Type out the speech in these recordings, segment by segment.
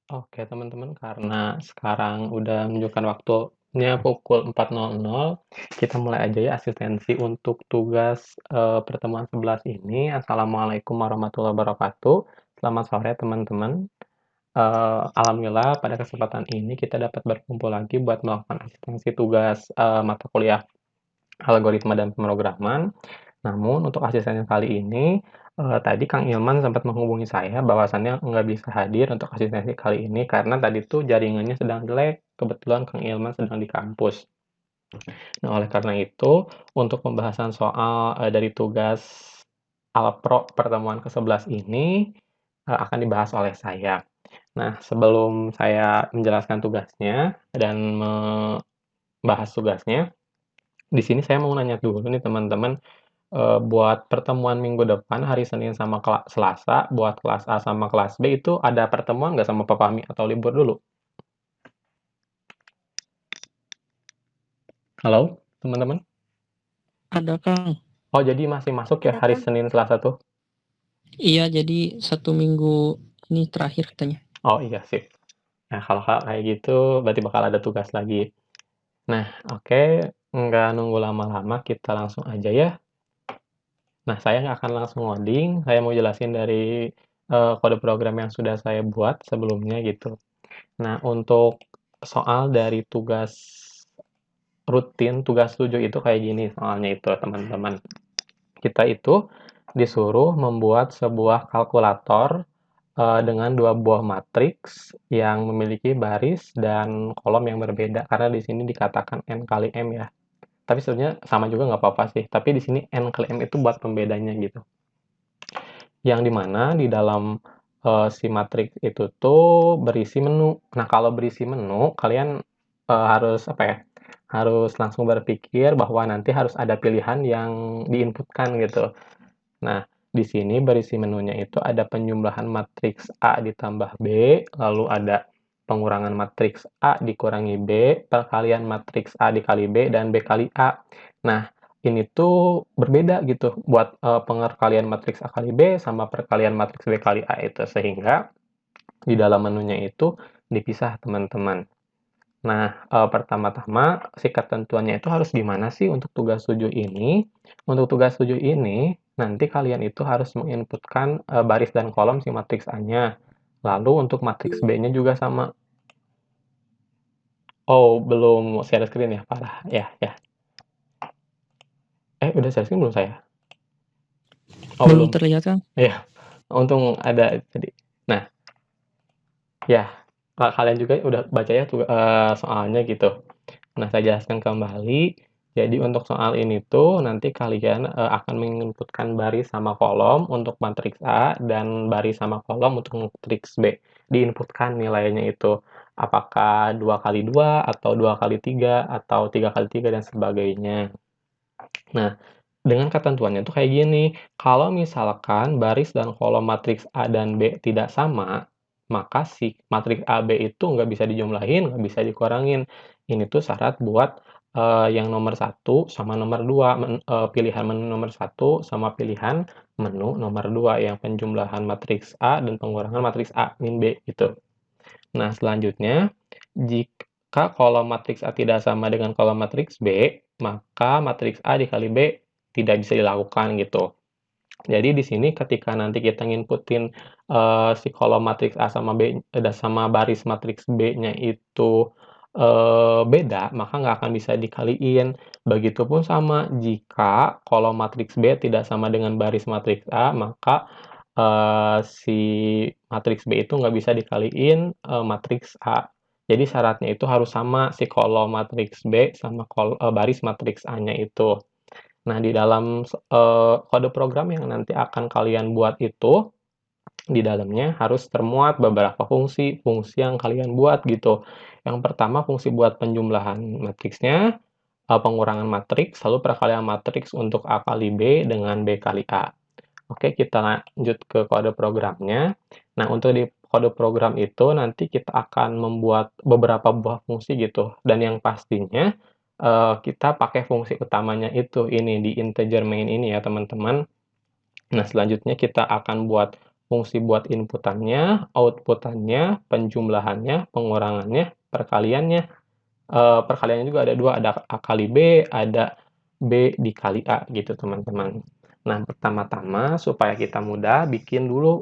Oke teman-teman, karena sekarang udah menunjukkan waktunya pukul 4.00, kita mulai aja ya asistensi untuk tugas, pertemuan 11 ini. Assalamualaikum warahmatullahi wabarakatuh. Selamat sore teman-teman. Alhamdulillah pada kesempatan ini kita dapat berkumpul lagi buat melakukan asistensi tugas, mata kuliah algoritma dan pemrograman. Namun untuk asistensi kali ini, tadi Kang Ilman sempat menghubungi saya bahwasannya nggak bisa hadir untuk asistensi kali ini karena tadi tuh jaringannya sedang jelek, kebetulan Kang Ilman sedang di kampus. Nah, oleh karena itu, untuk pembahasan soal, dari tugas Alpro pertemuan ke-11 ini, akan dibahas oleh saya. Nah, sebelum saya menjelaskan tugasnya dan membahas tugasnya, di sini saya mau nanya dulu nih teman-teman, buat pertemuan minggu depan hari Senin sama Selasa, buat kelas A sama kelas B itu ada pertemuan nggak sama Pak Fahmi atau libur dulu? Halo, teman-teman? Ada Kang. Oh, jadi masih masuk ya Ada hari Kang. Senin Selasa tuh? Iya, jadi 1 minggu ini terakhir katanya. Oh iya, sip. Nah, kalau kayak gitu berarti bakal ada tugas lagi. Nah, oke, nggak nunggu lama-lama, kita langsung aja ya. Nah, saya nggak akan langsung ngoding, saya mau jelasin dari kode program yang sudah saya buat sebelumnya gitu. Nah, untuk soal dari tugas rutin, tugas 7 itu kayak gini soalnya itu teman-teman. Kita itu disuruh membuat sebuah kalkulator dengan 2 buah matriks yang memiliki baris dan kolom yang berbeda karena di sini dikatakan n kali m ya. Tapi sebenarnya sama juga nggak apa-apa sih. Tapi di sini n kali m itu buat pembedanya gitu. Yang dimana di dalam si matriks itu tuh berisi menu. Nah, kalau berisi menu, kalian harus apa ya? Harus langsung berpikir bahwa nanti harus ada pilihan yang diinputkan gitu. Nah, di sini berisi menunya itu ada penjumlahan matriks A ditambah B, lalu ada pengurangan matriks A dikurangi B, perkalian matriks A dikali B, dan B kali A. Nah, ini tuh berbeda gitu buat perkalian matriks A kali B sama perkalian matriks B kali A itu. Sehingga di dalam menunya itu dipisah teman-teman. Nah, pertama-tama si ketentuannya itu harus gimana sih untuk tugas 7 ini? Untuk tugas 7 ini, nanti kalian itu harus menginputkan, baris dan kolom si matriks A-nya. Lalu untuk matriks B-nya juga sama. Oh, belum share screen ya? Parah. Ya, ya. Udah share screen belum saya? Oh, Belum belum. terlihat Kang? Iya, untung ada tadi. Nah, ya, kalian juga udah baca ya soalnya gitu. Nah, saya jelaskan kembali. Jadi untuk soal ini tuh nanti kalian akan menginputkan baris sama kolom untuk matriks A dan baris sama kolom untuk matriks B. Diinputkan nilainya itu apakah 2 kali 2 atau 2 kali 3 atau 3 kali 3 dan sebagainya. Nah, dengan ketentuannya tuh kayak gini, kalau misalkan baris dan kolom matriks A dan B tidak sama, maka si matriks AB itu nggak bisa dijumlahin, nggak bisa dikurangin. Ini tuh syarat buat yang nomor satu sama nomor 2, pilihan menu nomor satu sama pilihan menu nomor 2 yang penjumlahan matriks A dan pengurangan matriks A min B gitu. Nah, selanjutnya, jika kolom matriks A tidak sama dengan kolom matriks B, maka matriks A dikali B tidak bisa dilakukan gitu. Jadi di sini ketika nanti kita nginputin si kolom matriks A sama B sama baris matriks B-nya itu beda, maka nggak akan bisa dikaliin. Begitupun sama jika kolom matriks B tidak sama dengan baris matriks A, maka si matriks B itu nggak bisa dikaliin matriks A. Jadi syaratnya itu harus sama si kolom matriks B sama baris matriks A-nya itu. Nah, di dalam kode program yang nanti akan kalian buat itu, di dalamnya harus termuat beberapa fungsi, fungsi yang kalian buat gitu. Yang pertama fungsi buat penjumlahan matriksnya, pengurangan matriks, lalu perkalian matriks untuk A kali B dengan B kali A. Oke, kita lanjut ke kode programnya. Nah, untuk di kode program itu nanti kita akan membuat beberapa buah fungsi gitu. Dan yang pastinya kita pakai fungsi utamanya itu ini di integer main ini ya, teman-teman. Nah, selanjutnya kita akan buat fungsi buat inputannya, outputannya, penjumlahannya, pengurangannya, perkaliannya. Perkaliannya juga ada dua, ada A kali B, ada B dikali A gitu teman-teman. Nah, pertama-tama supaya kita mudah bikin dulu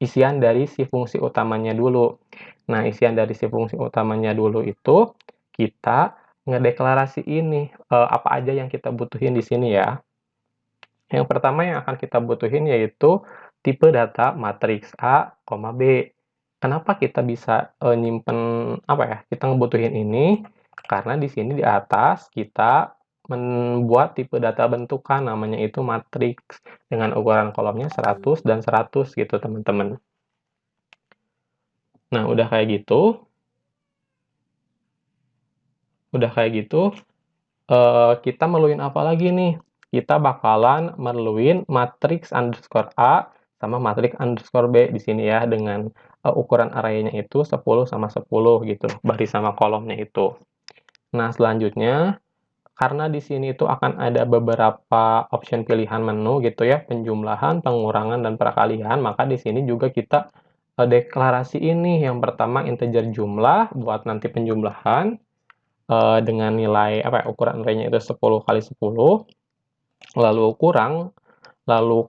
isian dari si fungsi utamanya dulu. Nah, isian dari si fungsi utamanya dulu itu kita ngedeklarasiin nih apa aja yang kita butuhin di sini ya. Yang pertama yang akan kita butuhin yaitu tipe data matriks A, B. Kenapa kita bisa nyimpen apa ya? Kita ngebutuhin ini karena di sini di atas kita membuat tipe data bentukan namanya itu matriks dengan ukuran kolomnya 100 dan 100 gitu teman-teman. Nah, udah kayak gitu, kita meluin apa lagi nih? Kita bakalan meluin matriks underscore A sama matriks underscore B di sini ya dengan ukuran arraynya itu 10 sama 10 gitu, baris sama kolomnya itu. Nah, selanjutnya karena di sini itu akan ada beberapa option pilihan menu gitu ya, penjumlahan, pengurangan, dan perkalian, maka di sini juga kita deklarasi ini. Yang pertama integer jumlah buat nanti penjumlahan dengan nilai apa ya, ukuran arraynya itu 10 kali 10, lalu kurang, lalu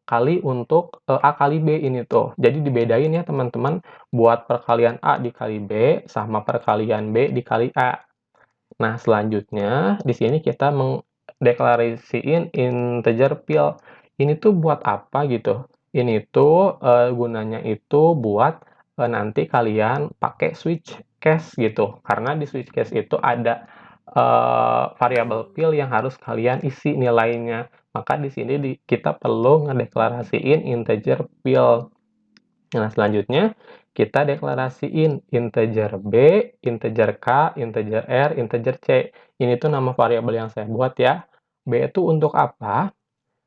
kali untuk A kali B ini tuh. Jadi dibedain ya teman-teman buat perkalian A dikali B sama perkalian B dikali A. Nah, selanjutnya di sini kita mendeklarasiin integer pil. Ini tuh buat apa gitu? Ini tuh gunanya itu buat nanti kalian pakai switch case gitu. Karena di switch case itu ada variabel pil yang harus kalian isi nilainya. Maka di sini kita perlu ngedeklarasiin integer pil. Nah, selanjutnya kita deklarasiin integer B, integer K, integer R, integer C. Ini tuh nama variabel yang saya buat ya. B itu untuk apa?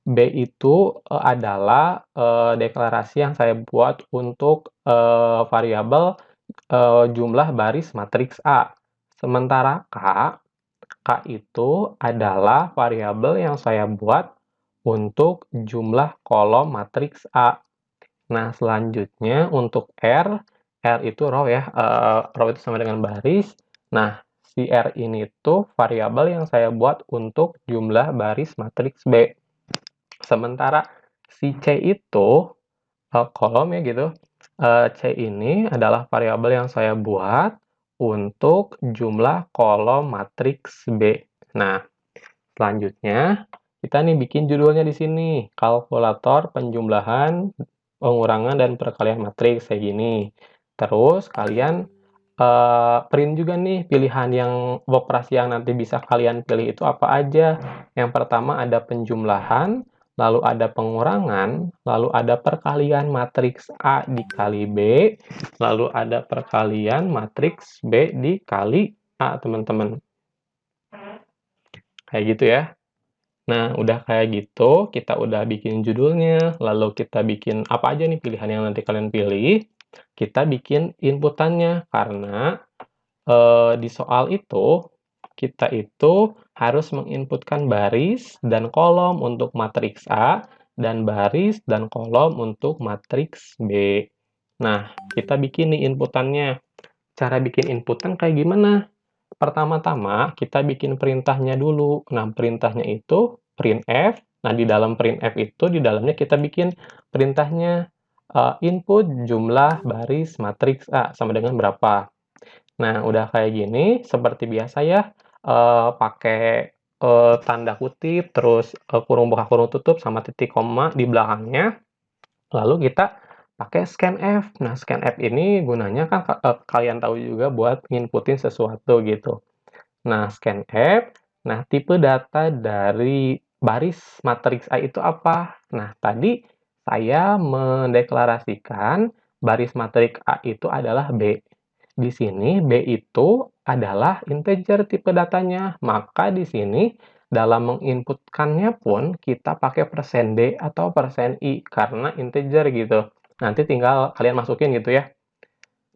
B itu adalah deklarasi yang saya buat untuk variabel jumlah baris matriks A. Sementara K itu adalah variabel yang saya buat untuk jumlah kolom matriks A. Nah, selanjutnya untuk R itu row ya, row itu sama dengan baris. Nah, si R ini tuh variabel yang saya buat untuk jumlah baris matriks B. Sementara si C itu kolom ya gitu, C ini adalah variabel yang saya buat untuk jumlah kolom matriks B. Nah, selanjutnya kita nih bikin judulnya di sini, kalkulator penjumlahan, pengurangan, dan perkalian matriks kayak gini. Terus kalian print juga nih pilihan yang operasi yang nanti bisa kalian pilih itu apa aja. Yang pertama ada penjumlahan, lalu ada pengurangan, lalu ada perkalian matriks A dikali B, lalu ada perkalian matriks B dikali A, teman-teman. Kayak gitu ya. Nah, udah kayak gitu, kita udah bikin judulnya, lalu kita bikin apa aja nih pilihan yang nanti kalian pilih. Kita bikin inputannya, karena di soal itu, kita itu harus menginputkan baris dan kolom untuk matriks A, dan baris dan kolom untuk matriks B. Nah, kita bikin nih inputannya. Cara bikin inputan kayak gimana? Pertama-tama, kita bikin perintahnya dulu. Nah, perintahnya itu printf. Nah, di dalam printf itu, di dalamnya kita bikin perintahnya input jumlah baris matriks A sama dengan berapa. Nah, udah kayak gini, seperti biasa ya, pakai tanda kutip, terus kurung buka kurung tutup, sama titik koma di belakangnya. Lalu kita pakai scanf. Nah, scanf ini gunanya kan kalian tahu juga buat nginputin sesuatu gitu. Nah, scanf, nah tipe data dari baris matriks A itu apa? Nah, tadi saya mendeklarasikan baris matriks A itu adalah B. Di sini B itu adalah integer tipe datanya, maka di sini dalam menginputkannya pun kita pakai %D atau %I karena integer gitu. Nanti tinggal kalian masukin gitu ya.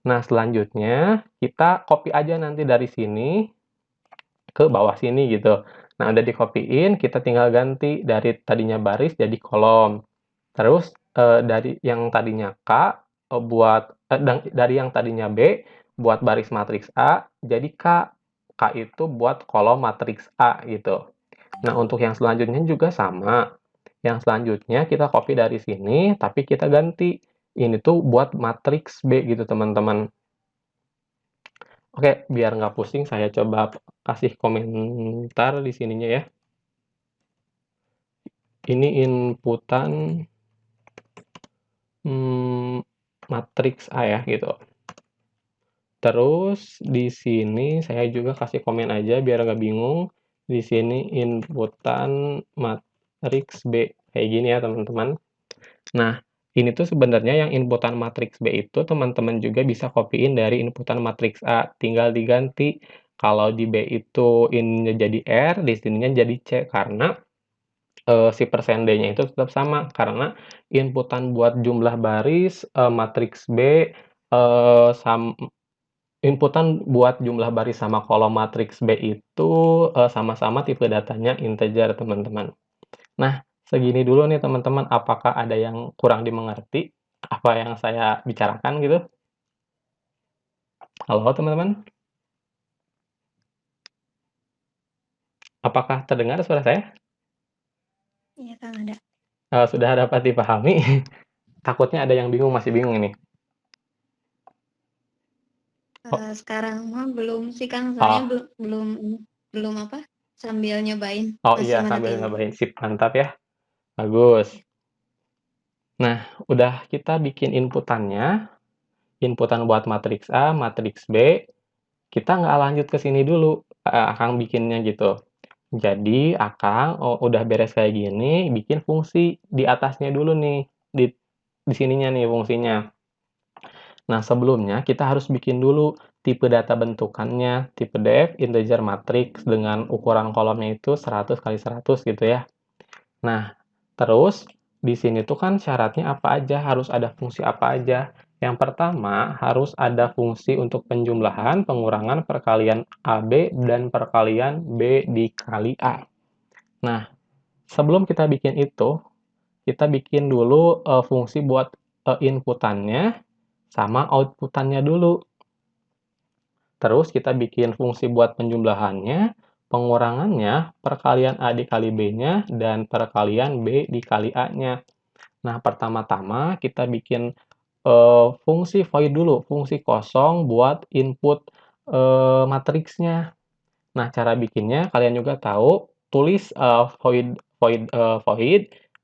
Nah, selanjutnya kita copy aja nanti dari sini ke bawah sini gitu. Nah, udah di-copy-in, kita tinggal ganti dari tadinya baris jadi kolom. Terus dari yang tadinya K, dari yang tadinya B buat baris matriks A jadi K. K itu buat kolom matriks A gitu. Nah, untuk yang selanjutnya juga sama. Yang selanjutnya kita copy dari sini, tapi kita ganti. Ini tuh buat matriks B gitu, teman-teman. Oke, biar nggak pusing, saya coba kasih komentar di sininya ya. Ini inputan matriks A ya, gitu. Terus di sini saya juga kasih komen aja biar nggak bingung. Di sini inputan matriks B. Kayak gini ya, teman-teman. Nah, ini tuh sebenarnya yang inputan matriks B itu teman-teman juga bisa copyin dari inputan matriks A. Tinggal diganti. Kalau di B itu ininya jadi R, di sininya jadi C. Karena si persen D-nya itu tetap sama. Karena inputan buat jumlah baris matriks B inputan buat jumlah baris sama kolom matriks B itu sama-sama tipe datanya integer, teman-teman. Nah, segini dulu nih, teman-teman. Apakah ada yang kurang dimengerti apa yang saya bicarakan gitu? Halo, teman-teman? Apakah terdengar suara saya? Iya, Kang, ada. Sudah dapat dipahami? Takutnya ada yang bingung, masih bingung ini. Sekarang mah belum sih, Kang. Soalnya belum apa? Sambil nyobain. Oh Masih iya, sambil merhatiin. nyobain. Sip, mantap ya. Bagus. Nah, udah kita bikin inputannya. Inputan buat matriks A, matriks B. Kita nggak lanjut ke sini dulu, Akang bikinnya gitu. Jadi, Akang udah beres kayak gini, bikin fungsi di atasnya dulu nih, di sininya nih fungsinya. Nah, sebelumnya kita harus bikin dulu tipe data bentukannya, tipe def, integer matrix dengan ukuran kolomnya itu 100 kali 100 gitu ya. Nah, terus di sini tuh kan syaratnya apa aja, harus ada fungsi apa aja. Yang pertama, harus ada fungsi untuk penjumlahan, pengurangan, perkalian AB, dan perkalian B dikali A. Nah, sebelum kita bikin itu, kita bikin dulu fungsi buat inputannya sama outputannya dulu. Terus kita bikin fungsi buat penjumlahannya, pengurangannya, perkalian A dikali B-nya, dan perkalian B dikali A-nya. Nah, pertama-tama kita bikin fungsi void dulu, fungsi kosong buat input matriksnya. Nah, cara bikinnya kalian juga tahu, tulis void,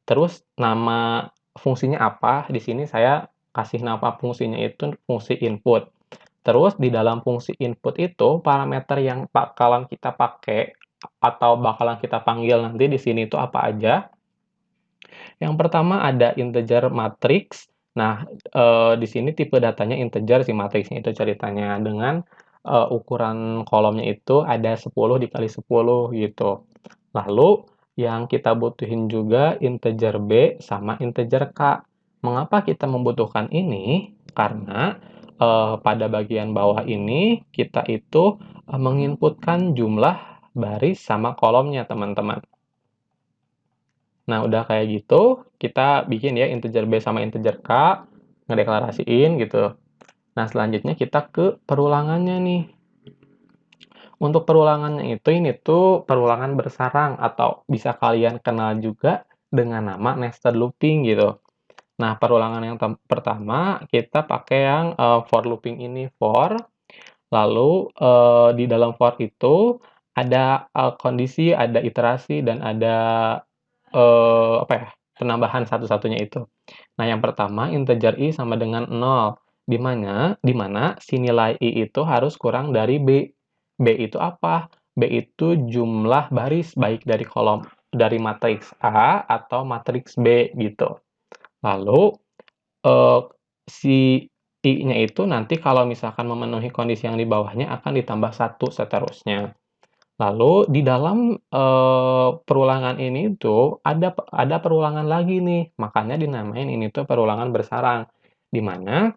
terus nama fungsinya apa. Di sini saya kasih nama fungsinya itu fungsi input. Terus di dalam fungsi input itu, parameter yang bakalan kita pakai atau bakalan kita panggil nanti di sini itu apa aja. Yang pertama ada integer matrix. Nah, di sini tipe datanya integer, si matriksnya itu ceritanya dengan ukuran kolomnya itu ada 10 dikali 10 gitu. Lalu yang kita butuhin juga integer B sama integer K. Mengapa kita membutuhkan ini? Karena pada bagian bawah ini kita itu menginputkan jumlah baris sama kolomnya, teman-teman. Nah, udah kayak gitu, kita bikin ya integer B sama integer K, ngedeklarasiin gitu. Nah, selanjutnya kita ke perulangannya nih. Untuk perulangannya itu, ini tuh perulangan bersarang atau bisa kalian kenal juga dengan nama nested looping gitu. Nah, perulangan yang pertama kita pakai yang for looping ini for, lalu di dalam for itu ada kondisi, ada iterasi, dan ada penambahan satu-satunya itu. Nah, yang pertama integer i sama dengan 0, di mana si nilai i itu harus kurang dari b. B itu apa? B itu jumlah baris baik dari kolom dari matriks A atau matriks B gitu. Lalu si i-nya itu nanti kalau misalkan memenuhi kondisi yang di bawahnya akan ditambah 1 seterusnya. Lalu di dalam perulangan ini tuh ada perulangan lagi nih, makanya dinamain ini tuh perulangan bersarang. Di mana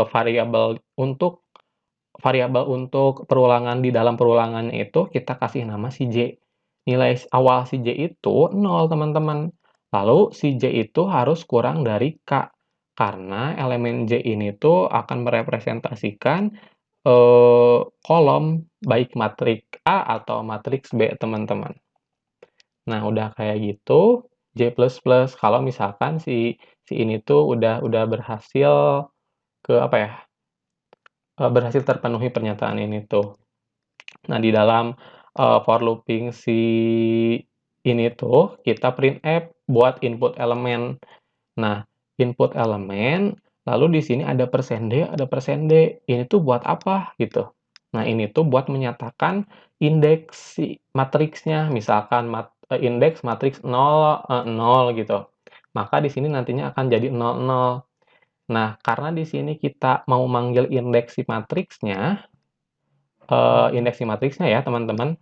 variabel untuk perulangan di dalam perulangannya itu kita kasih nama si J. Nilai awal si J itu 0, teman-teman. Lalu si J itu harus kurang dari K, karena elemen J ini tuh akan merepresentasikan kolom baik matriks A atau matriks B, teman-teman. Nah, udah kayak gitu, J++, kalau misalkan si ini tuh udah berhasil berhasil terpenuhi pernyataan ini tuh. Nah, di dalam for looping si ini tuh kita printf buat input elemen. Nah, input elemen, lalu di sini ada %D, ada %D. Ini tuh buat apa gitu. Nah, ini tuh buat menyatakan indeks si matriksnya. Misalkan indeks matriks 0, 0 gitu. Maka di sini nantinya akan jadi 0, 0. Nah, karena di sini kita mau manggil indeks si matriksnya ya, teman-teman.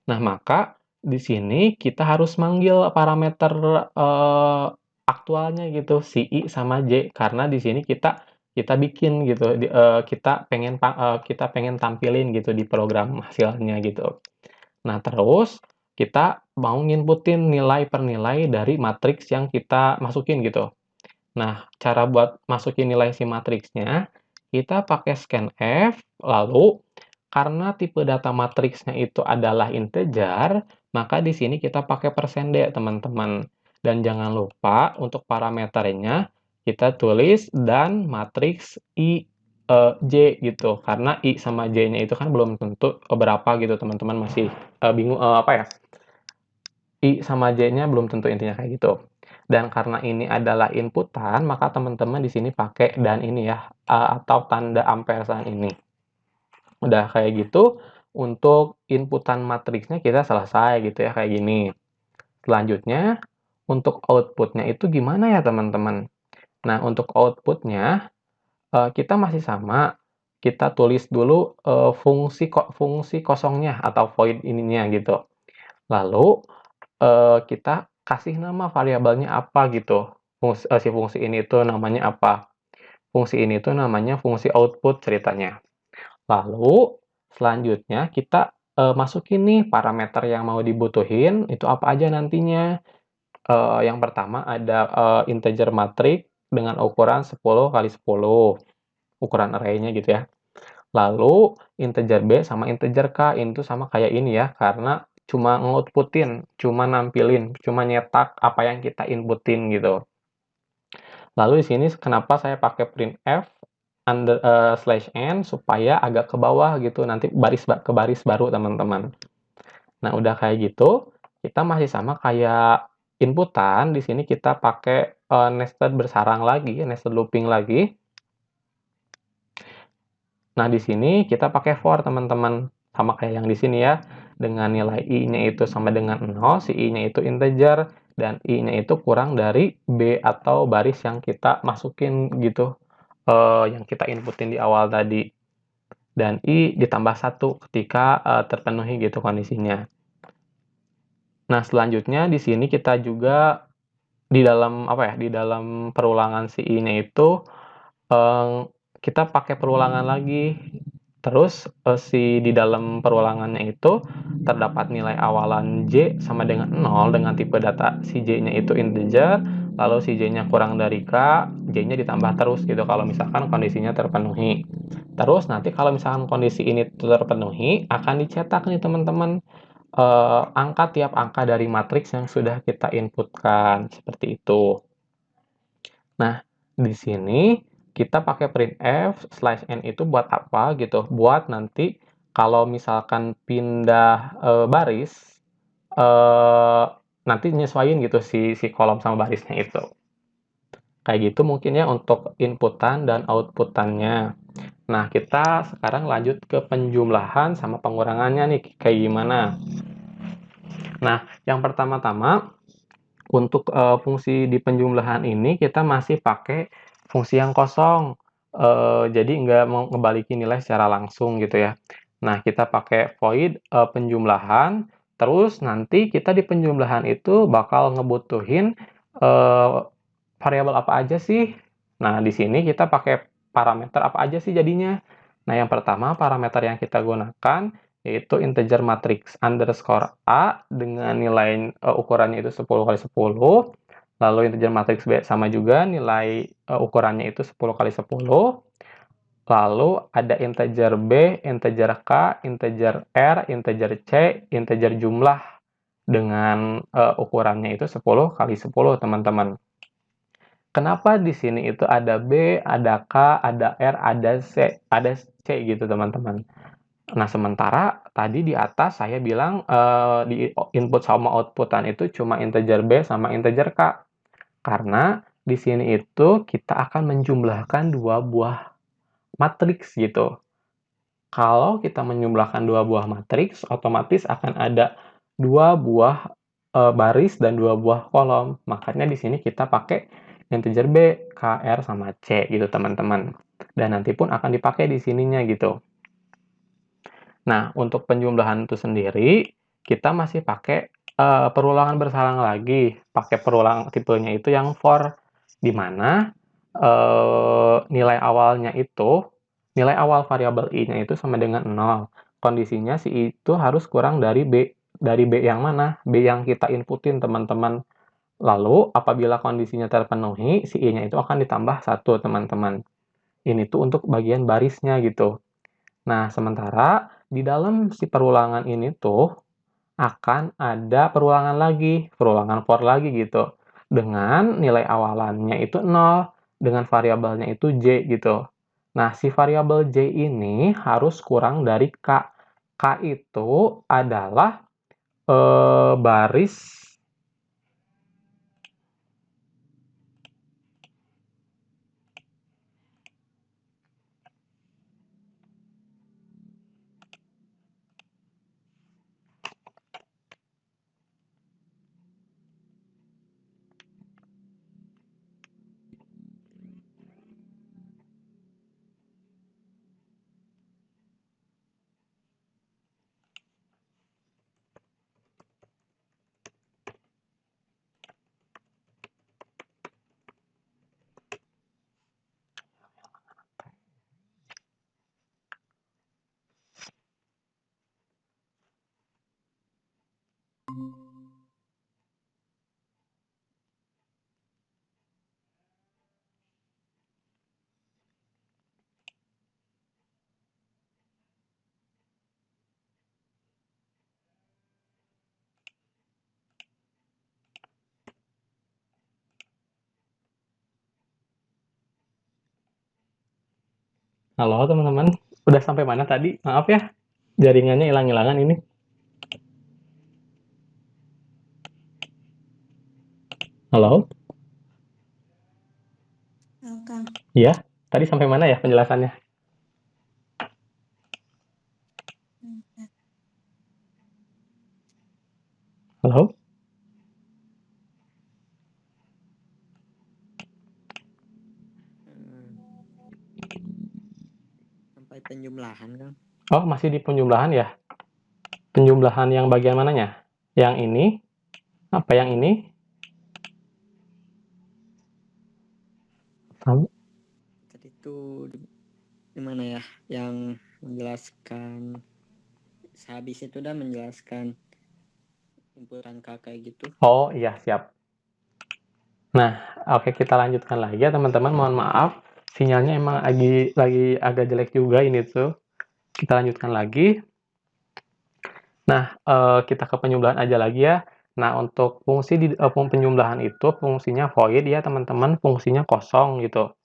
Nah, maka di sini kita harus manggil parameter aktualnya gitu, si I sama J, karena di sini kita bikin gitu, kita pengen tampilin gitu di program hasilnya gitu. Nah, terus kita mau nginputin nilai per nilai dari matriks yang kita masukin gitu. Nah, cara buat masukin nilai si matriksnya, kita pakai scanf, lalu karena tipe data matriksnya itu adalah integer, maka di sini kita pakai %D, teman-teman. Dan jangan lupa untuk parameternya kita tulis dan matriks I, J gitu. Karena I sama J-nya itu kan belum tentu berapa gitu, teman-teman. Masih bingung I sama J-nya belum tentu intinya kayak gitu. Dan karena ini adalah inputan, maka teman-teman di sini pakai dan ini ya, atau tanda ampersand ini. Udah kayak gitu, untuk inputan matriksnya kita selesai gitu ya, kayak gini. Selanjutnya, untuk outputnya itu gimana ya teman-teman? Nah, untuk outputnya, kita masih sama. Kita tulis dulu fungsi kosongnya atau void ininya gitu. Lalu, kita kasih nama variabelnya apa gitu. Si fungsi ini tuh namanya apa. Fungsi ini tuh namanya fungsi output ceritanya. Lalu, selanjutnya kita masukin nih parameter yang mau dibutuhin, itu apa aja nantinya. Yang pertama ada integer matrix dengan ukuran 10 kali 10, ukuran array-nya gitu ya. Lalu integer B sama integer K, itu sama kayak ini ya, karena cuma nge-outputin, cuma nampilin, cuma nyetak apa yang kita inputin gitu. Lalu di sini kenapa saya pakai printf /n supaya agak ke bawah gitu, nanti ke baris baru teman-teman. Nah, udah kayak gitu, kita masih sama kayak inputan, di sini kita pakai nested bersarang lagi, nested looping lagi. Nah, di sini kita pakai for, teman-teman. Sama kayak yang di sini ya. Dengan nilai I-nya itu sama dengan 0, si I-nya itu integer, dan I-nya itu kurang dari B atau baris yang kita masukin gitu. Yang kita inputin di awal tadi. Dan I ditambah 1 ketika terpenuhi gitu kondisinya. Nah, selanjutnya di sini kita juga di dalam di dalam perulangan si I-nya itu kita pakai perulangan lagi. Terus di dalam perulangannya itu terdapat nilai awalan J sama dengan 0 dengan tipe data si J-nya itu integer, lalu si J-nya kurang dari K, J-nya ditambah terus gitu kalau misalkan kondisinya terpenuhi. Terus nanti kalau misalkan kondisi ini terpenuhi, akan dicetak nih teman-teman tiap angka dari matriks yang sudah kita inputkan, seperti itu. Nah, di sini kita pakai printf /n itu buat apa gitu? Buat nanti kalau misalkan pindah baris, nanti nyesuaiin gitu si kolom sama barisnya itu. Kayak gitu mungkin ya untuk inputan dan outputannya. Nah, kita sekarang lanjut ke penjumlahan sama pengurangannya nih, kayak gimana. Nah, yang pertama-tama, untuk fungsi di penjumlahan ini kita masih pakai fungsi yang kosong. Jadi nggak mau ngebalikin nilai secara langsung gitu ya. Nah, kita pakai void penjumlahan, terus nanti kita di penjumlahan itu bakal ngebutuhin variabel apa aja sih. Nah, di sini kita pakai parameter apa aja sih jadinya. Nah, yang pertama parameter yang kita gunakan yaitu integer matriks underscore A dengan nilai ukurannya itu 10 kali 10, lalu integer matriks B sama juga nilai ukurannya itu 10 kali 10, lalu ada integer B, integer K, integer R, integer C, integer jumlah dengan ukurannya itu 10 kali 10, teman-teman. Kenapa di sini itu ada B, ada K, ada R, ada C gitu, teman-teman. Nah, sementara tadi di atas saya bilang di input sama outputan itu cuma integer B sama integer K. Karena di sini itu kita akan menjumlahkan dua buah matriks gitu. Kalau kita menjumlahkan dua buah matriks, otomatis akan ada dua buah baris dan dua buah kolom. Makanya di sini kita pakai integer B, K, R, sama C gitu, teman-teman. Dan nanti pun akan dipakai di sininya gitu. Nah, untuk penjumlahan itu sendiri, kita masih pakai perulangan bersalang lagi. Pakai perulangan tipenya itu yang for, di mana nilai awal variabel i-nya itu sama dengan 0. Kondisinya si i itu harus kurang dari B. Dari B yang mana? B yang kita inputin, teman-teman. Lalu, apabila kondisinya terpenuhi, si i-nya itu akan ditambah 1, teman-teman. Ini tuh untuk bagian barisnya gitu. Nah, sementara di dalam si perulangan ini tuh akan ada perulangan for lagi gitu. Dengan nilai awalannya itu 0, dengan variabelnya itu J gitu. Nah, si variabel J ini harus kurang dari K. K itu adalah baris. Halo, teman-teman. Udah sampai mana tadi? Maaf ya, jaringannya hilang-hilangan ini. Halo? Kang. Iya, tadi sampai mana ya penjelasannya? Halo? Sampai penjumlahan, Kang. Oh, masih di penjumlahan ya? Penjumlahan yang bagian mananya? Yang ini? Apa yang ini? Tadi itu di mana ya? Yang menjelaskan sehabis itu udah menjelaskan inputan kakak gitu. Oh, iya, siap. Nah, oke, kita lanjutkan lagi ya, teman-teman. Mohon maaf, sinyalnya emang lagi agak jelek juga ini tuh. Kita lanjutkan lagi. Nah, kita ke penjumlahan aja lagi ya. Nah, untuk fungsi di penjumlahan itu fungsinya void ya, teman-teman. Fungsinya kosong gitu.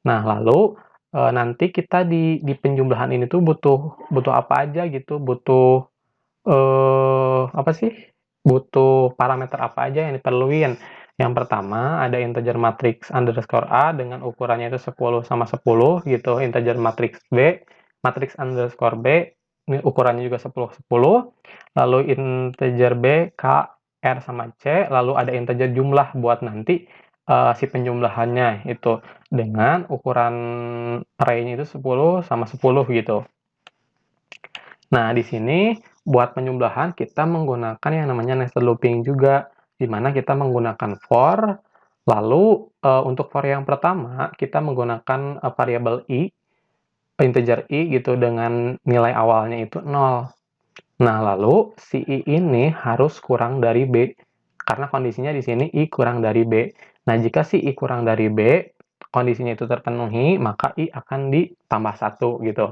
Nah, lalu nanti kita di penjumlahan ini tuh butuh apa aja gitu, butuh apa sih? Butuh parameter apa aja yang diperluin. Yang pertama ada integer matriks underscore A dengan ukurannya itu 10 sama 10 gitu. Integer matriks B, matriks underscore B, ini ukurannya juga 10 10. Lalu integer B, K, R sama C. Lalu ada integer jumlah buat nanti si penjumlahannya itu dengan ukuran array-nya itu 10 sama 10 gitu. Nah, di sini buat penjumlahan kita menggunakan yang namanya nested looping juga, di mana kita menggunakan for, lalu untuk for yang pertama kita menggunakan variabel i, integer i gitu dengan nilai awalnya itu 0. Nah, lalu si I ini harus kurang dari B, karena kondisinya di sini I kurang dari B. Nah, jika si I kurang dari B, kondisinya itu terpenuhi, maka I akan ditambah 1 gitu.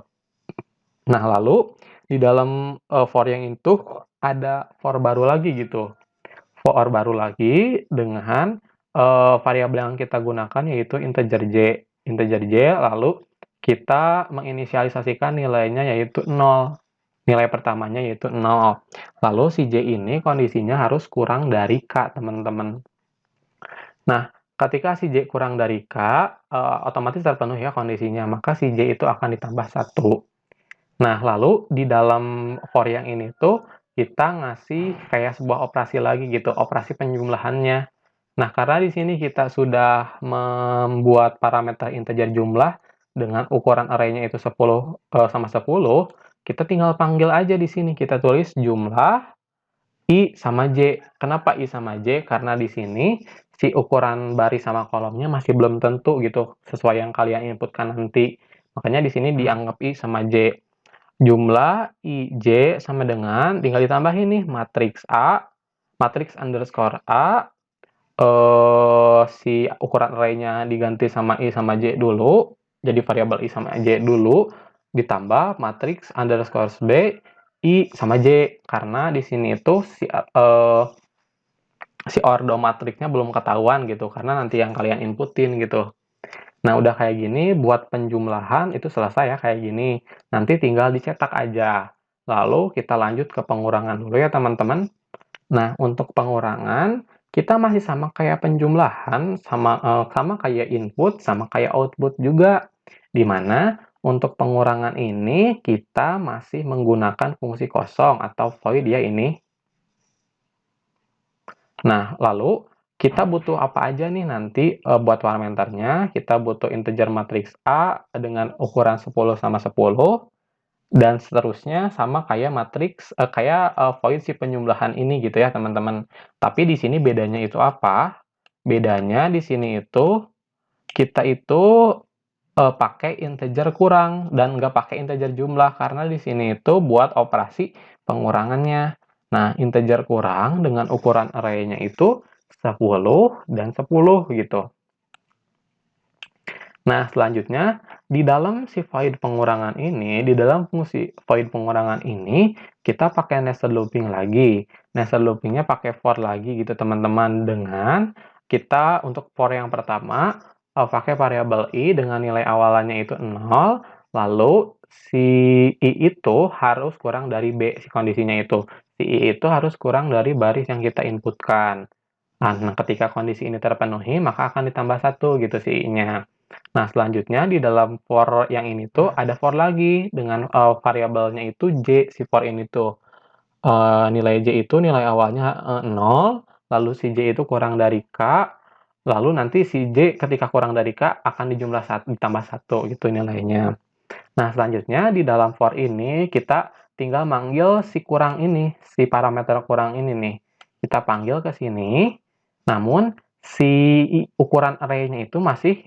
Nah, lalu di dalam for yang itu ada for baru lagi gitu. For baru lagi dengan variabel yang kita gunakan yaitu integer J. Integer J, lalu kita menginisialisasikan nilainya yaitu 0. Nilai pertamanya yaitu 0. Lalu si J ini kondisinya harus kurang dari K, teman-teman. Nah, ketika si J kurang dari K, otomatis terpenuhi ya kondisinya, maka si J itu akan ditambah 1. Nah, lalu di dalam for yang ini tuh kita ngasih kayak sebuah operasi lagi gitu, operasi penjumlahannya. Nah, karena di sini kita sudah membuat parameter integer jumlah dengan ukuran array-nya itu 10 sama 10, kita tinggal panggil aja di sini. Kita tulis jumlah I sama J. Kenapa I sama J? Karena di sini si ukuran baris sama kolomnya masih belum tentu gitu, sesuai yang kalian inputkan nanti. Makanya di sini dianggap I sama J. Jumlah IJ sama dengan, tinggal ditambahin nih, matriks A, matriks underscore A, si ukuran array-nya diganti sama I sama J dulu, jadi variabel I sama J dulu, ditambah matriks underscore B, I sama J, karena di sini itu si ordo matriksnya belum ketahuan gitu, karena nanti yang kalian inputin gitu. Nah, udah kayak gini, buat penjumlahan itu selesai ya, kayak gini. Nanti tinggal dicetak aja. Lalu kita lanjut ke pengurangan dulu ya, teman-teman. Nah, untuk pengurangan, kita masih sama kayak penjumlahan, sama kayak input, sama kayak output juga. Dimana untuk pengurangan ini, kita masih menggunakan fungsi kosong atau void ya ini. Nah, lalu kita butuh apa aja nih nanti buat parameternya. Kita butuh integer matriks A dengan ukuran 10 sama 10 dan seterusnya sama kayak matriks kayak void si penjumlahan ini gitu ya, teman-teman. Tapi di sini bedanya itu apa? Bedanya di sini itu kita itu pakai integer kurang dan nggak pakai integer jumlah karena di sini itu buat operasi pengurangannya. Nah, integer kurang dengan ukuran array-nya itu 10 dan 10 gitu. Nah, selanjutnya di dalam si void pengurangan ini, di dalam fungsi void pengurangan ini, kita pakai nested looping lagi. Nested loopingnya pakai for lagi gitu, teman-teman. Dengan kita untuk for yang pertama, pakai variabel I dengan nilai awalannya itu 0, lalu si I itu harus kurang dari B, si kondisinya itu. Si I itu harus kurang dari baris yang kita inputkan. Nah, ketika kondisi ini terpenuhi, maka akan ditambah 1 gitu si I-nya. Nah, selanjutnya di dalam for yang ini tuh ada for lagi dengan variabelnya itu J, si for ini tuh. Nilai J itu nilai awalnya 0, lalu si J itu kurang dari K, lalu nanti si J ketika kurang dari K akan ditambah 1 gitu nilainya. Nah, selanjutnya di dalam for ini kita tinggal manggil si kurang ini, si parameter kurang ini nih. Kita panggil ke sini, namun si ukuran array-nya itu masih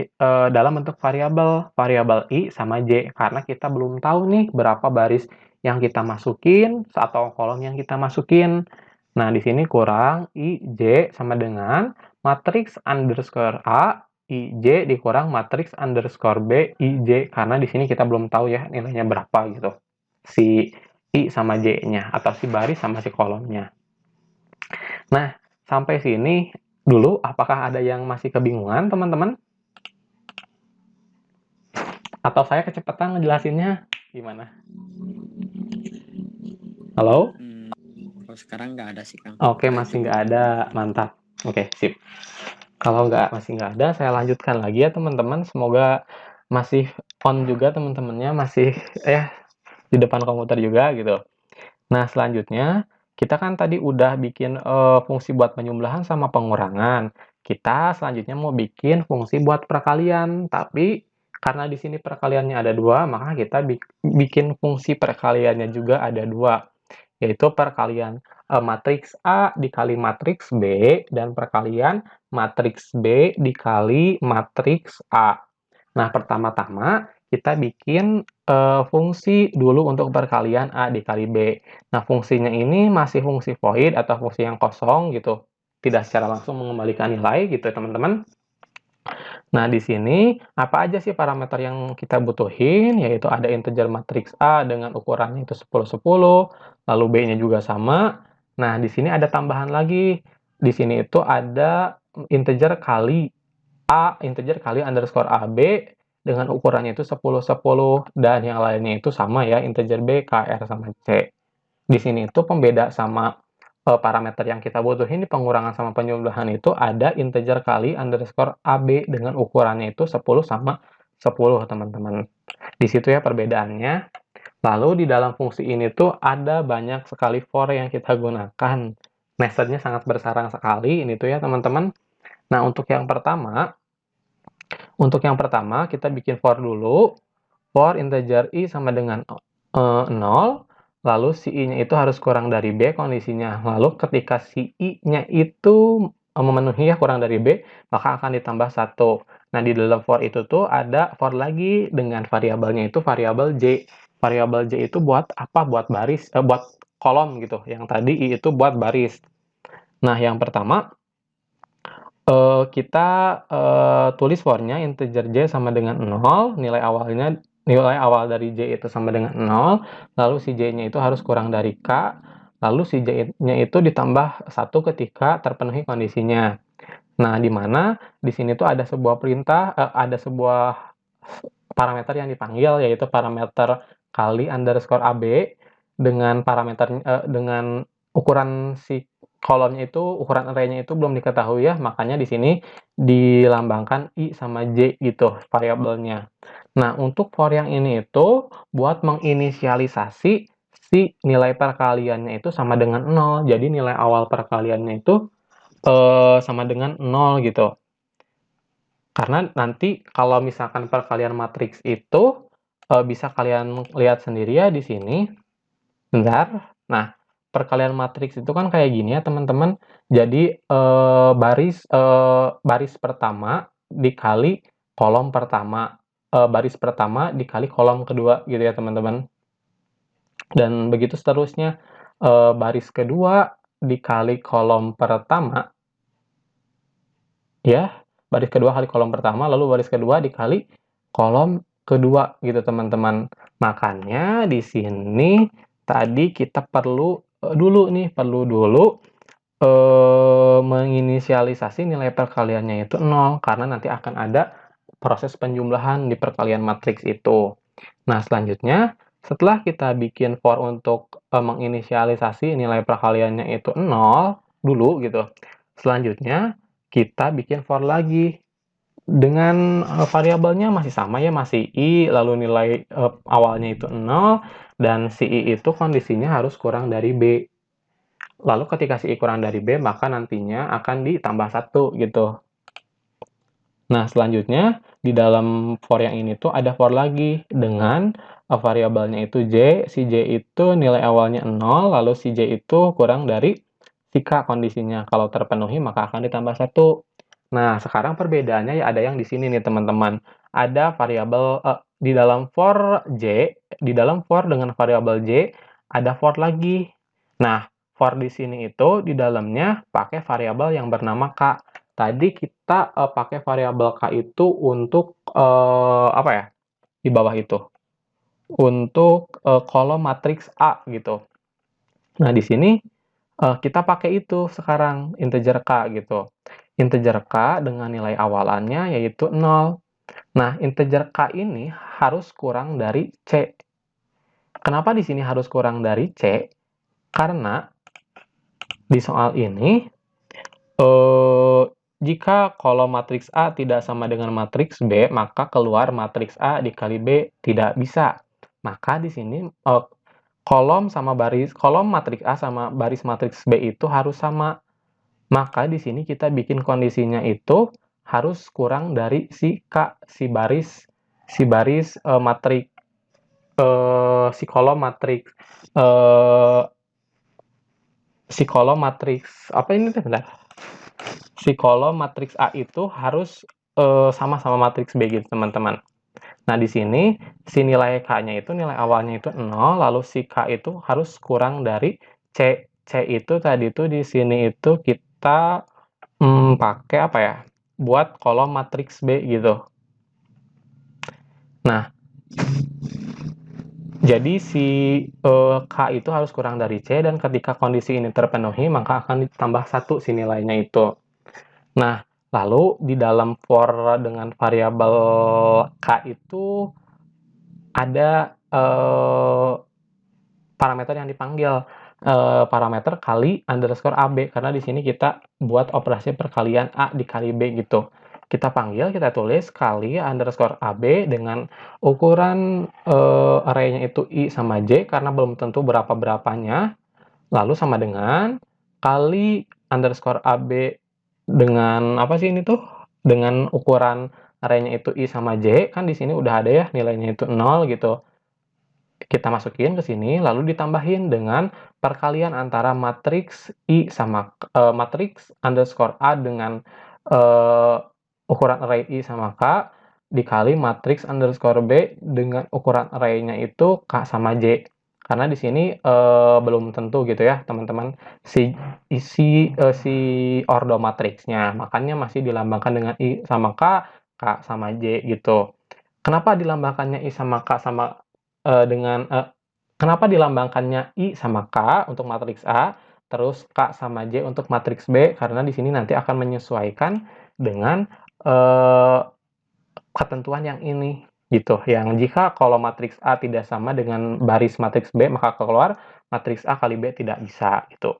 dalam bentuk variabel I sama J, karena kita belum tahu nih berapa baris yang kita masukin atau kolom yang kita masukin. Nah, di sini kurang IJ sama dengan matriks underscore A, IJ dikurang matriks underscore B, IJ, karena di sini kita belum tahu ya nilainya berapa gitu. Si I sama J-nya, atau si baris sama si kolomnya. Nah, sampai sini dulu, apakah ada yang masih kebingungan, teman-teman? Atau saya kecepatan ngejelasinnya? Gimana? Halo? Kalau sekarang nggak ada sih, Kang. Oke, masih nggak ada. Mantap. Oke, sip. Kalau masih nggak ada, saya lanjutkan lagi ya, teman-teman. Semoga masih on juga teman-temannya, masih di depan komputer juga gitu. Nah, selanjutnya kita kan tadi udah bikin fungsi buat penjumlahan sama pengurangan. Kita selanjutnya mau bikin fungsi buat perkalian, tapi karena di sini perkaliannya ada 2, maka kita bikin fungsi perkaliannya juga ada 2, yaitu perkalian matriks A dikali matriks B dan perkalian matriks B dikali matriks A. Nah, pertama-tama kita bikin fungsi dulu untuk perkalian A dikali B. Nah, fungsinya ini masih fungsi void atau fungsi yang kosong gitu, tidak secara langsung mengembalikan nilai gitu teman-teman. Nah, di sini apa aja sih parameter yang kita butuhin, yaitu ada integer matriks A dengan ukurannya itu 10, 10, lalu B-nya juga sama. Nah, di sini ada tambahan lagi. Di sini itu ada integer kali A, integer kali underscore AB dengan ukurannya itu 10, 10, dan yang lainnya itu sama ya, integer B, K, R, sama C. Di sini itu pembeda sama parameter yang kita butuhin di pengurangan sama penjumlahan itu ada integer kali underscore AB dengan ukurannya itu 10 sama 10, teman-teman. Di situ ya perbedaannya. Lalu di dalam fungsi ini tuh ada banyak sekali for yang kita gunakan. Metodenya sangat bersarang sekali ini tuh ya, teman-teman. Nah, untuk yang pertama kita bikin for dulu. For integer I sama dengan 0, lalu si I-nya itu harus kurang dari B kondisinya. Lalu ketika si I-nya itu memenuhi ya kurang dari B, maka akan ditambah 1. Nah, di dalam for itu tuh ada for lagi dengan variabelnya itu variabel J. Variabel J itu buat apa? Buat baris, buat kolom gitu. Yang tadi I itu buat baris. Nah, yang pertama kita tulis for-nya integer J sama dengan 0, nilai awal dari J itu sama dengan 0, lalu si J-nya itu harus kurang dari K, lalu si J-nya itu ditambah 1 ketika terpenuhi kondisinya. Nah, di mana di sini tuh ada sebuah perintah, ada sebuah parameter yang dipanggil, yaitu parameter kali underscore AB dengan dengan ukuran si kolomnya itu, ukuran array-nya itu belum diketahui ya, makanya di sini dilambangkan I sama J gitu variabelnya. Nah, untuk for yang ini itu buat menginisialisasi si nilai perkaliannya itu sama dengan 0. Jadi nilai awal perkaliannya itu sama dengan 0 gitu. Karena nanti kalau misalkan perkalian matriks itu bisa kalian lihat sendiri ya di sini. Bentar. Nah, perkalian matriks itu kan kayak gini ya, teman-teman. Jadi baris pertama dikali kolom pertama, baris pertama dikali kolom kedua gitu ya, teman-teman. Dan begitu seterusnya, baris kedua dikali kolom pertama, ya, baris kedua kali kolom pertama, lalu baris kedua dikali kolom kedua gitu, teman-teman. Makanya di sini tadi kita perlu dulu menginisialisasi nilai perkaliannya itu 0, karena nanti akan ada proses penjumlahan di perkalian matriks itu. Nah, selanjutnya setelah kita bikin for untuk menginisialisasi nilai perkaliannya itu 0 dulu gitu. Selanjutnya kita bikin for lagi dengan variabelnya masih sama ya, masih I, lalu nilai awalnya itu 0, dan si I itu kondisinya harus kurang dari B. Lalu ketika si I kurang dari B, maka nantinya akan ditambah 1 gitu. Nah, selanjutnya di dalam for yang ini tuh ada for lagi dengan variabelnya itu J. Si J itu nilai awalnya 0, lalu si J itu kurang dari si K kondisinya. Kalau terpenuhi maka akan ditambah 1. Nah, sekarang perbedaannya ya ada yang di sini nih, teman-teman. Ada variabel di dalam for J, di dalam for dengan variabel J ada for lagi. Nah, for di sini itu di dalamnya pakai variabel yang bernama K. Tadi kita pakai variabel K itu untuk apa ya? Di bawah itu. Untuk kolom matriks A gitu. Nah, di sini kita pakai itu sekarang integer K gitu. Integer K dengan nilai awalannya yaitu 0. Nah, integer K ini harus kurang dari C. Kenapa di sini harus kurang dari C? Karena di soal ini jika kolom matriks A tidak sama dengan matriks B, maka keluar matriks A dikali B tidak bisa. Maka di sini kolom matriks A sama baris matriks B itu harus sama. Maka di sini kita bikin kondisinya itu harus kurang dari si K, si kolom matriks apa ini teh, bentar. Si kolom matriks A itu harus sama-sama matriks B gitu, teman-teman. Nah, di sini si nilai K-nya itu nilai awalnya itu 0, lalu si K itu harus kurang dari C. C itu tadi itu di sini itu kita pakai apa ya? Buat kolom matriks B gitu. Nah, jadi si K itu harus kurang dari C dan ketika kondisi ini terpenuhi maka akan ditambah 1 si nilainya itu. Nah, lalu di dalam for dengan variabel K itu ada parameter yang dipanggil parameter kali underscore AB karena di sini kita buat operasi perkalian A dikali B gitu. Kita panggil, kita tulis kali underscore AB dengan ukuran array-nya itu I sama J karena belum tentu berapa-berapanya. Lalu sama dengan kali underscore AB dengan apa sih ini tuh? Dengan ukuran array-nya itu I sama J, kan di sini udah ada ya nilainya itu 0 gitu. Kita masukin ke sini, lalu ditambahin dengan perkalian antara matriks I sama matriks underscore A dengan ukuran array I sama K dikali matriks underscore B dengan ukuran array-nya itu K sama J. Karena di sini belum tentu gitu ya teman-teman si ordo matriksnya, makanya masih dilambangkan dengan I sama K, K sama J gitu. Kenapa dilambangkannya I sama K sama kenapa dilambangkannya I sama K untuk matriks A, terus K sama J untuk matriks B? Karena di sini nanti akan menyesuaikan dengan ketentuan yang ini, gitu. Yang jika kolom matriks A tidak sama dengan baris matriks B, maka keluar matriks A kali B tidak bisa, gitu.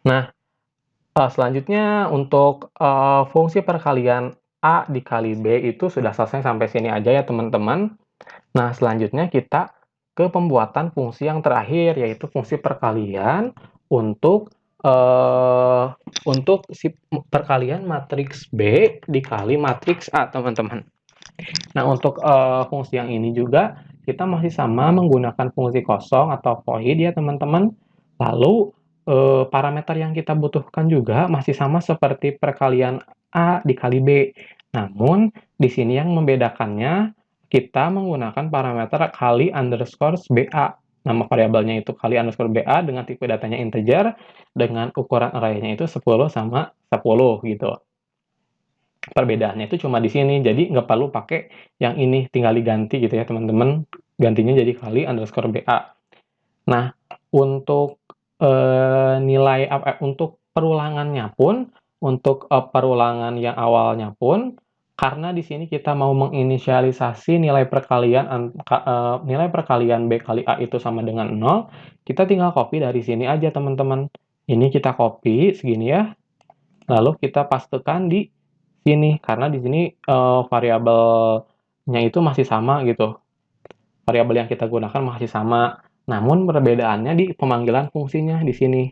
Nah, selanjutnya untuk fungsi perkalian A dikali B itu sudah selesai sampai sini aja ya teman-teman. Nah, selanjutnya kita ke pembuatan fungsi yang terakhir, yaitu fungsi perkalian untuk si perkalian matriks B dikali matriks A, teman-teman. Nah, untuk fungsi yang ini juga kita masih sama menggunakan fungsi kosong atau void ya, teman-teman. Lalu parameter yang kita butuhkan juga masih sama seperti perkalian A dikali B. Namun, di sini yang membedakannya kita menggunakan parameter kali underscore BA. Nama variabelnya itu kali underscore BA dengan tipe datanya integer, dengan ukuran array-nya itu 10 sama 10 gitu. Perbedaannya itu cuma di sini, jadi nggak perlu pakai yang ini, tinggal diganti gitu ya teman-teman. Gantinya jadi kali underscore BA. Nah, untuk untuk perulangannya pun, untuk perulangan yang awalnya pun, karena di sini kita mau menginisialisasi nilai perkalian B kali A itu sama dengan 0, kita tinggal copy dari sini aja teman-teman. Ini kita copy segini ya, lalu kita pastekan di sini, karena di sini variabelnya itu masih sama gitu. Variabel yang kita gunakan masih sama, namun perbedaannya di pemanggilan fungsinya di sini.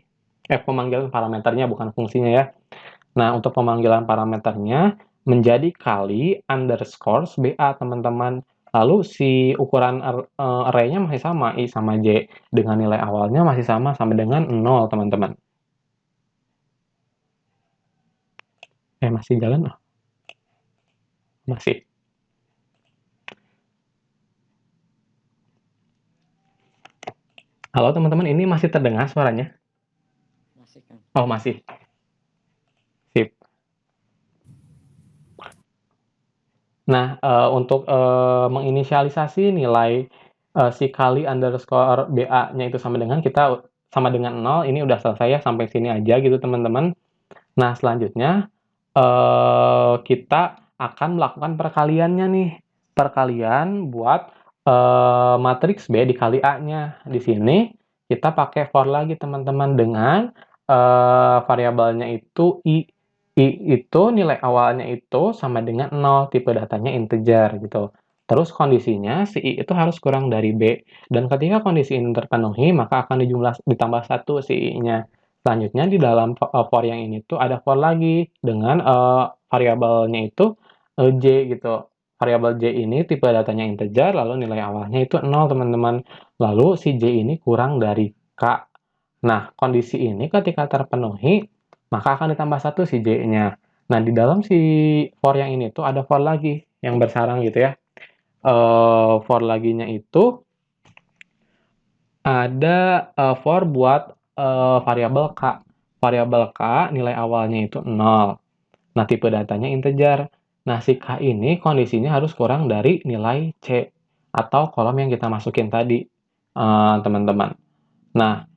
Pemanggilan parameternya bukan fungsinya ya. Nah, untuk pemanggilan parameternya menjadi kali underscore BA, teman-teman. Lalu si ukuran array-nya masih sama, I sama J. Dengan nilai awalnya masih sama dengan 0, teman-teman. Masih jalan? Oh. Masih. Halo, teman-teman. Ini masih terdengar suaranya? Masih, Kang. Oh, masih. Sip. Nah, untuk menginisialisasi nilai si kali underscore BA-nya itu sama dengan 0, ini udah selesai ya, sampai sini aja gitu teman-teman. Nah, selanjutnya kita akan melakukan perkaliannya nih. Perkalian buat matriks B dikali A-nya. Di sini kita pakai for lagi teman-teman dengan variabelnya itu I. I itu nilai awalnya itu sama dengan 0, tipe datanya integer gitu. Terus kondisinya si I itu harus kurang dari B. Dan ketika kondisi ini terpenuhi, maka akan ditambah 1 si I-nya. Selanjutnya di dalam for yang ini tuh ada for lagi dengan variabelnya itu J gitu. Variabel J ini tipe datanya integer, lalu nilai awalnya itu 0, teman-teman. Lalu si J ini kurang dari K. Nah, kondisi ini ketika terpenuhi, maka akan ditambah 1 si J-nya. Nah, di dalam si for yang ini tuh ada for lagi, yang bersarang gitu ya. For laginya itu ada for buat variabel K. Variabel K nilai awalnya itu 0. Nah, tipe datanya integer. Nah, si K ini kondisinya harus kurang dari nilai C atau kolom yang kita masukin tadi, teman-teman. Nah,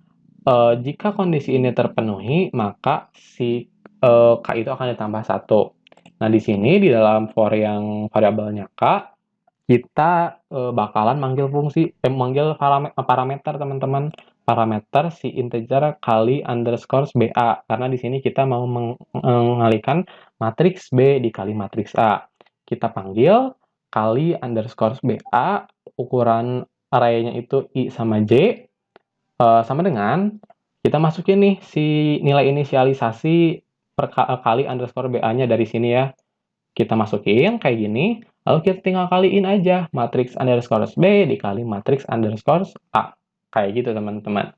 jika kondisi ini terpenuhi, maka si K itu akan ditambah 1. Nah, di sini di dalam for yang variabelnya K, kita bakalan manggil parameter teman-teman, parameter si integer kali underscore BA, karena di sini kita mau mengalihkan matriks B dikali matriks A. Kita panggil kali underscore BA, ukuran array-nya itu I sama J, sama dengan kita masukin nih si nilai inisialisasi kali underscore BA-nya dari sini ya. Kita masukin kayak gini, lalu kita tinggal kaliin aja matriks underscore B dikali matriks underscore A. Kayak gitu teman-teman.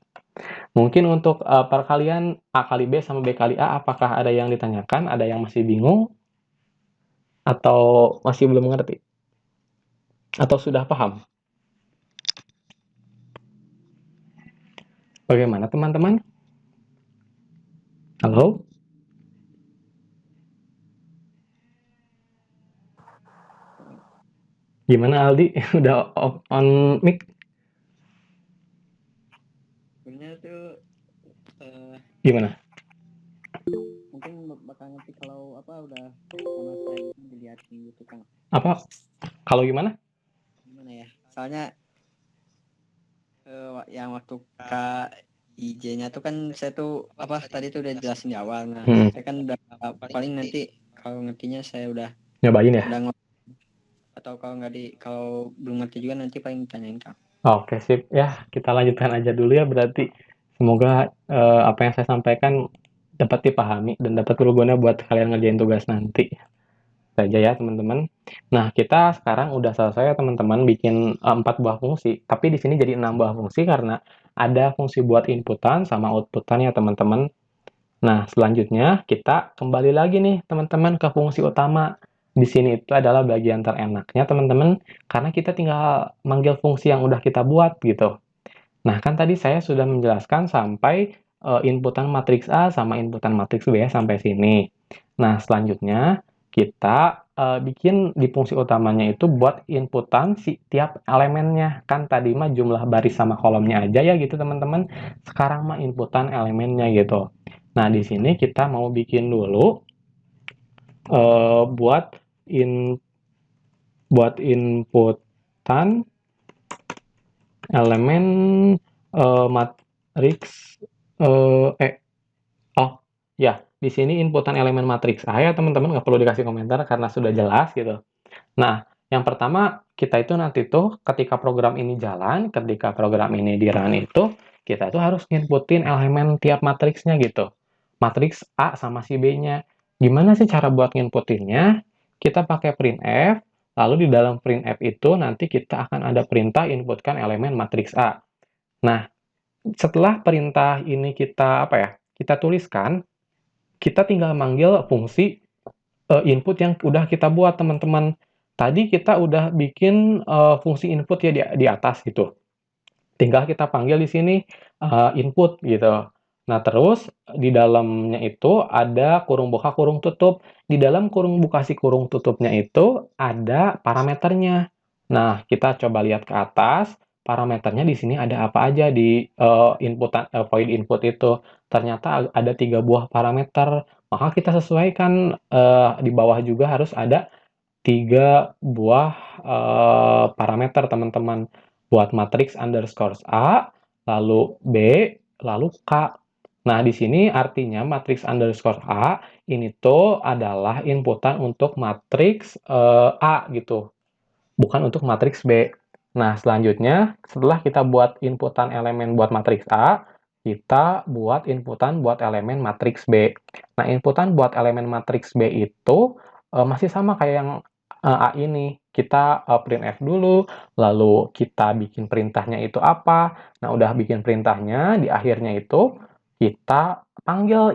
Mungkin untuk perkalian A kali B sama B kali A, apakah ada yang ditanyakan? Ada yang masih bingung? Atau masih belum mengerti? Atau sudah paham? Bagaimana teman-teman? Halo? Gimana Aldi? Udah on mic? Sebenarnya tuh Gimana? mungkin bakal ngerti kalau udah sama saya dilihatin gitu Kang. Apa? Kalau gimana? Gimana ya? Soalnya yang waktu IJ-nya tuh kan saya tuh tadi tuh udah jelasin di awal. Nah, saya kan udah paling nanti kalau ngertinya saya udah nyobain ya. Atau kalau belum ngerti juga nanti paling tanyain Kang. Oke, sip. Ya, kita lanjutkan aja dulu ya berarti. Semoga apa yang saya sampaikan dapat dipahami dan dapat berguna buat kalian ngerjain tugas nanti. Saja ya, teman-teman. Nah, kita sekarang udah selesai ya, teman-teman, bikin 4 buah fungsi. Tapi di sini jadi 6 buah fungsi karena ada fungsi buat inputan sama outputan ya, teman-teman. Nah, selanjutnya kita kembali lagi nih, teman-teman, ke fungsi utama. Di sini itu adalah bagian terenaknya, teman-teman, karena kita tinggal manggil fungsi yang udah kita buat, gitu. Nah, kan tadi saya sudah menjelaskan sampai inputan matriks A sama inputan matriks B ya, sampai sini. Nah, selanjutnya kita bikin di fungsi utamanya itu buat inputan si tiap elemennya. Kan tadi mah jumlah baris sama kolomnya aja ya gitu, teman-teman. Sekarang mah inputan elemennya gitu. Nah, di sini kita mau bikin dulu buat inputan elemen matriks ya, di sini inputan elemen matriks A ya, teman-teman, nggak perlu dikasih komentar karena sudah jelas gitu. Nah, yang pertama kita itu nanti tuh ketika program ini jalan, ketika program ini di-run itu, kita tuh harus nginputin elemen tiap matriksnya gitu. Matriks A sama si B-nya. Gimana sih cara buat nginputinnya? Kita pakai printf, lalu di dalam printf itu nanti kita akan ada perintah inputkan elemen matriks A. Nah, setelah perintah ini kita tuliskan, kita tinggal manggil fungsi input yang udah kita buat, teman-teman. Tadi kita udah bikin fungsi input ya di atas gitu. Tinggal kita panggil di sini input gitu. Nah, terus di dalamnya itu ada kurung buka, kurung tutup. Di dalam kurung buka si kurung tutupnya itu ada parameternya. Nah, kita coba lihat ke atas. Parameternya di sini ada apa aja di void input itu. Ternyata ada 3 buah parameter. Maka kita sesuaikan di bawah juga harus ada 3 buah parameter, teman-teman. Buat matriks underscore A, lalu B, lalu K. Nah, di sini artinya matriks underscore A ini tuh adalah inputan untuk matriks A gitu, bukan untuk matriks B. Nah, selanjutnya setelah kita buat inputan elemen buat matriks A, kita buat inputan buat elemen matriks B. Nah, inputan buat elemen matriks B itu masih sama kayak yang A ini. Kita printf dulu, lalu kita bikin perintahnya itu apa. Nah, udah bikin perintahnya, di akhirnya itu kita panggil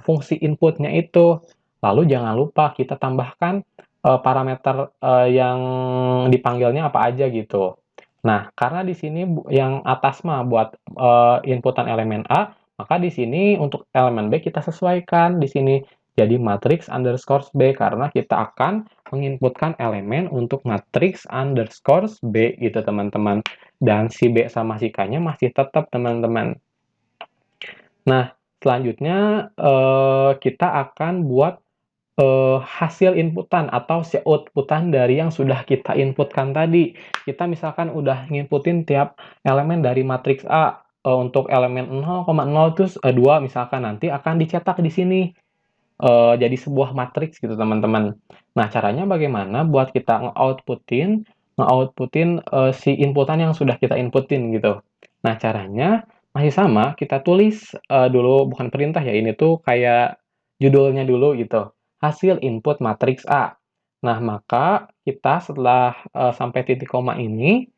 fungsi inputnya itu. Lalu jangan lupa kita tambahkan parameter yang dipanggilnya apa aja gitu. Nah, karena di sini yang atas mah buat inputan elemen A, maka di sini untuk elemen B kita sesuaikan di sini jadi matrix underscore B karena kita akan menginputkan elemen untuk matrix underscore B gitu teman-teman. Dan si B sama si K-nya masih tetap teman-teman. Nah, selanjutnya kita akan buat hasil inputan atau si outputan dari yang sudah kita inputkan tadi. Kita misalkan udah nginputin tiap elemen dari matriks A, untuk elemen 0,0 terus 2 misalkan nanti akan dicetak di sini, jadi sebuah matriks gitu teman-teman. Nah, caranya bagaimana buat kita nge-outputin si inputan yang sudah kita inputin gitu. Nah, caranya masih sama, kita tulis dulu bukan perintah ya, ini tuh kayak judulnya dulu gitu. Hasil input matriks A. Nah, maka kita setelah sampai titik koma ini,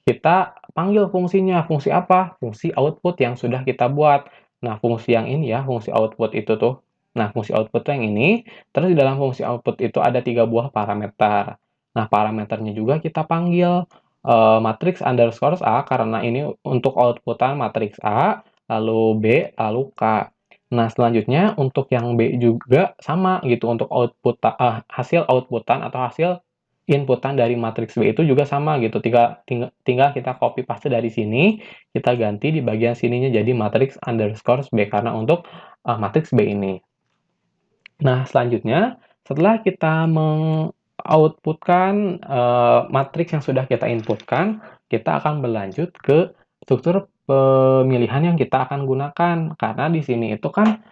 kita panggil fungsinya. Fungsi apa? Fungsi output yang sudah kita buat. Nah, fungsi yang ini ya, fungsi output itu tuh. Nah, fungsi output yang ini. Terus di dalam fungsi output itu ada 3 buah parameter. Nah, parameternya juga kita panggil matriks underscore A karena ini untuk outputan matriks A, lalu B, lalu K. Nah, selanjutnya untuk yang B juga sama gitu, untuk hasil outputan atau hasil inputan dari matriks B itu juga sama gitu, tinggal kita copy paste dari sini, kita ganti di bagian sininya jadi matriks underscore B karena untuk matriks B ini. Nah, selanjutnya setelah kita mengoutputkan matriks yang sudah kita inputkan, kita akan berlanjut ke struktur pemilihan yang kita akan gunakan. Karena di sini itu kan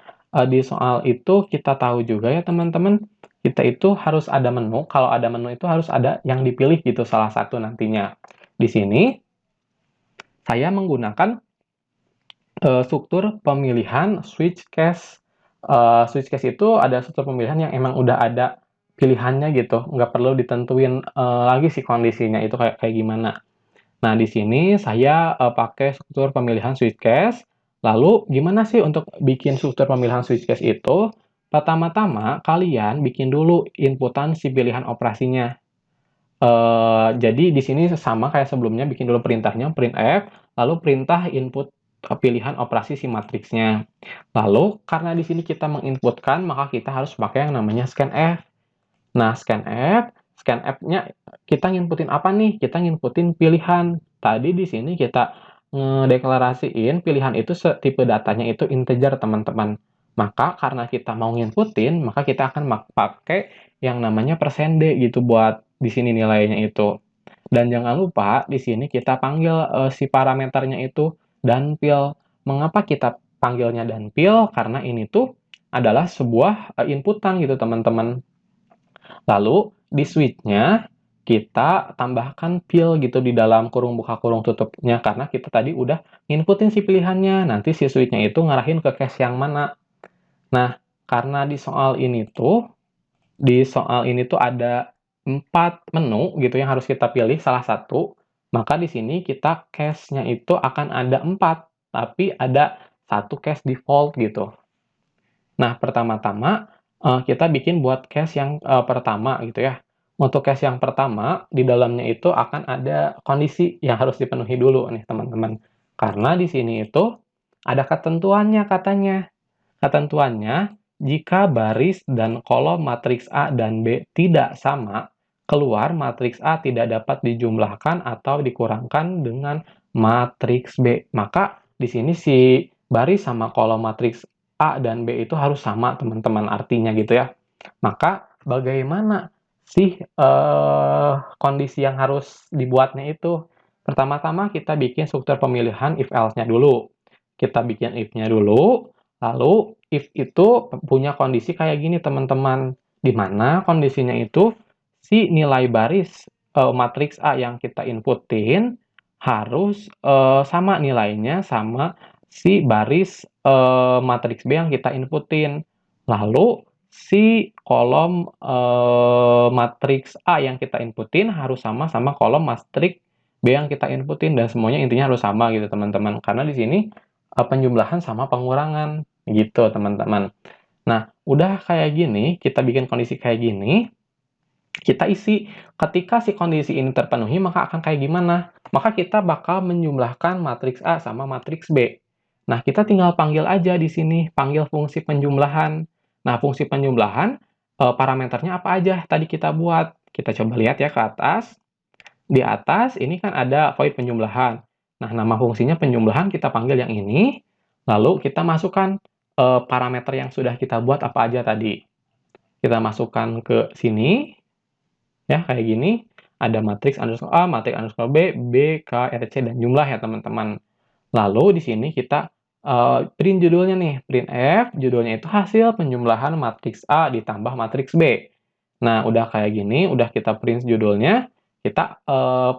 di soal itu kita tahu juga ya teman-teman, kita itu harus ada menu. Kalau ada menu itu harus ada yang dipilih gitu salah satu nantinya. Di sini saya menggunakan struktur pemilihan switch case. Switch case itu ada struktur pemilihan yang emang udah ada pilihannya gitu, nggak perlu ditentuin lagi sih kondisinya itu kayak gimana. Nah, di sini saya pakai struktur pemilihan switch case. Lalu gimana sih untuk bikin struktur pemilihan switch case itu? Pertama-tama kalian bikin dulu inputan si pilihan operasinya. Jadi di sini sama kayak sebelumnya, bikin dulu perintahnya printf, lalu perintah input pilihan operasi si matriksnya. Lalu karena di sini kita menginputkan, maka kita harus pakai yang namanya scanf. Nah, scanf-nya kita nginputin apa nih? Kita nginputin pilihan. Tadi di sini kita ngedeklarasiin pilihan itu tipe datanya itu integer, teman-teman. Maka karena kita mau nginputin, maka kita akan pakai yang namanya %d gitu buat di sini nilainya itu. Dan jangan lupa di sini kita panggil si parameternya itu danpil. Mengapa kita panggilnya danpil? Karena ini tuh adalah sebuah inputan gitu, teman-teman. Lalu di switch-nya kita tambahkan pil gitu di dalam kurung buka kurung tutupnya karena kita tadi udah inputin si pilihannya. Nanti si switch-nya itu ngarahin ke cache yang mana. Nah, karena di soal ini tuh ada 4 menu gitu yang harus kita pilih salah satu, maka di sini kita cache-nya itu akan ada 4, tapi ada 1 cache default gitu. Nah, pertama-tama kita bikin buat cache yang pertama gitu ya. Untuk cache yang pertama, di dalamnya itu akan ada kondisi yang harus dipenuhi dulu nih teman-teman. Karena di sini itu ada ketentuannya katanya. Ketentuannya, jika baris dan kolom matriks A dan B tidak sama, keluar matriks A tidak dapat dijumlahkan atau dikurangkan dengan matriks B. Maka di sini si baris sama kolom matriks A dan B itu harus sama, teman-teman, artinya gitu ya. Maka bagaimana sih kondisi yang harus dibuatnya itu? Pertama-tama kita bikin struktur pemilihan if else-nya dulu. Kita bikin if-nya dulu, lalu if itu punya kondisi kayak gini teman-teman, di mana kondisinya itu si nilai baris matriks A yang kita inputin harus sama nilainya sama si baris matriks B yang kita inputin. Lalu si kolom matriks A yang kita inputin harus sama sama kolom matriks B yang kita inputin dan semuanya intinya harus sama gitu teman-teman. Karena di sini penjumlahan sama pengurangan gitu teman-teman. Nah, udah kayak gini, kita bikin kondisi kayak gini. kita isi. Ketika si kondisi ini terpenuhi, maka akan kayak gimana? Maka kita bakal menjumlahkan matriks A sama matriks B. Nah, kita tinggal panggil aja di sini, panggil fungsi penjumlahan. Nah, fungsi penjumlahan, parameternya apa aja tadi kita buat. Kita coba lihat ya ke atas. Di atas ini kan ada void penjumlahan. Nah, nama fungsinya penjumlahan kita panggil yang ini, lalu kita masukkan parameter yang sudah kita buat apa aja tadi. Kita masukkan ke sini, ya kayak gini, ada matriks underscore A, matriks underscore B, B, K, R, C, dan jumlah ya teman-teman. Lalu di sini kita print judulnya nih, print F, judulnya itu hasil penjumlahan matriks A ditambah matriks B. Nah, udah kayak gini, udah kita print judulnya, kita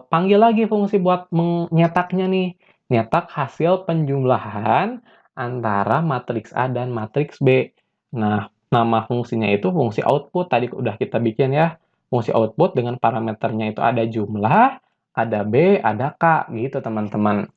panggil lagi fungsi buat menyetaknya nih, nyetak hasil penjumlahan antara matriks A dan matriks B. Nah, nama fungsinya itu fungsi output, tadi udah kita bikin ya. Fungsi output dengan parameternya itu ada jumlah, ada B, ada K, gitu teman-teman.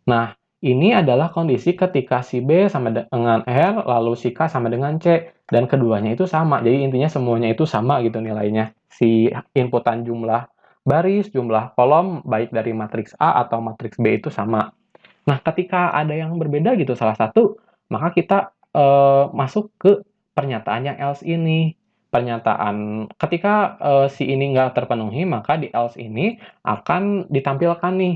Nah, ini adalah kondisi ketika si B sama dengan R, lalu si K sama dengan C, dan keduanya itu sama. Jadi intinya semuanya itu sama gitu nilainya. Si inputan jumlah baris, jumlah kolom, baik dari matriks A atau matriks B itu sama. Nah, ketika ada yang berbeda gitu salah satu, maka kita masuk ke pernyataan yang else ini. Pernyataan ketika si ini nggak terpenuhi, maka di else ini akan ditampilkan nih,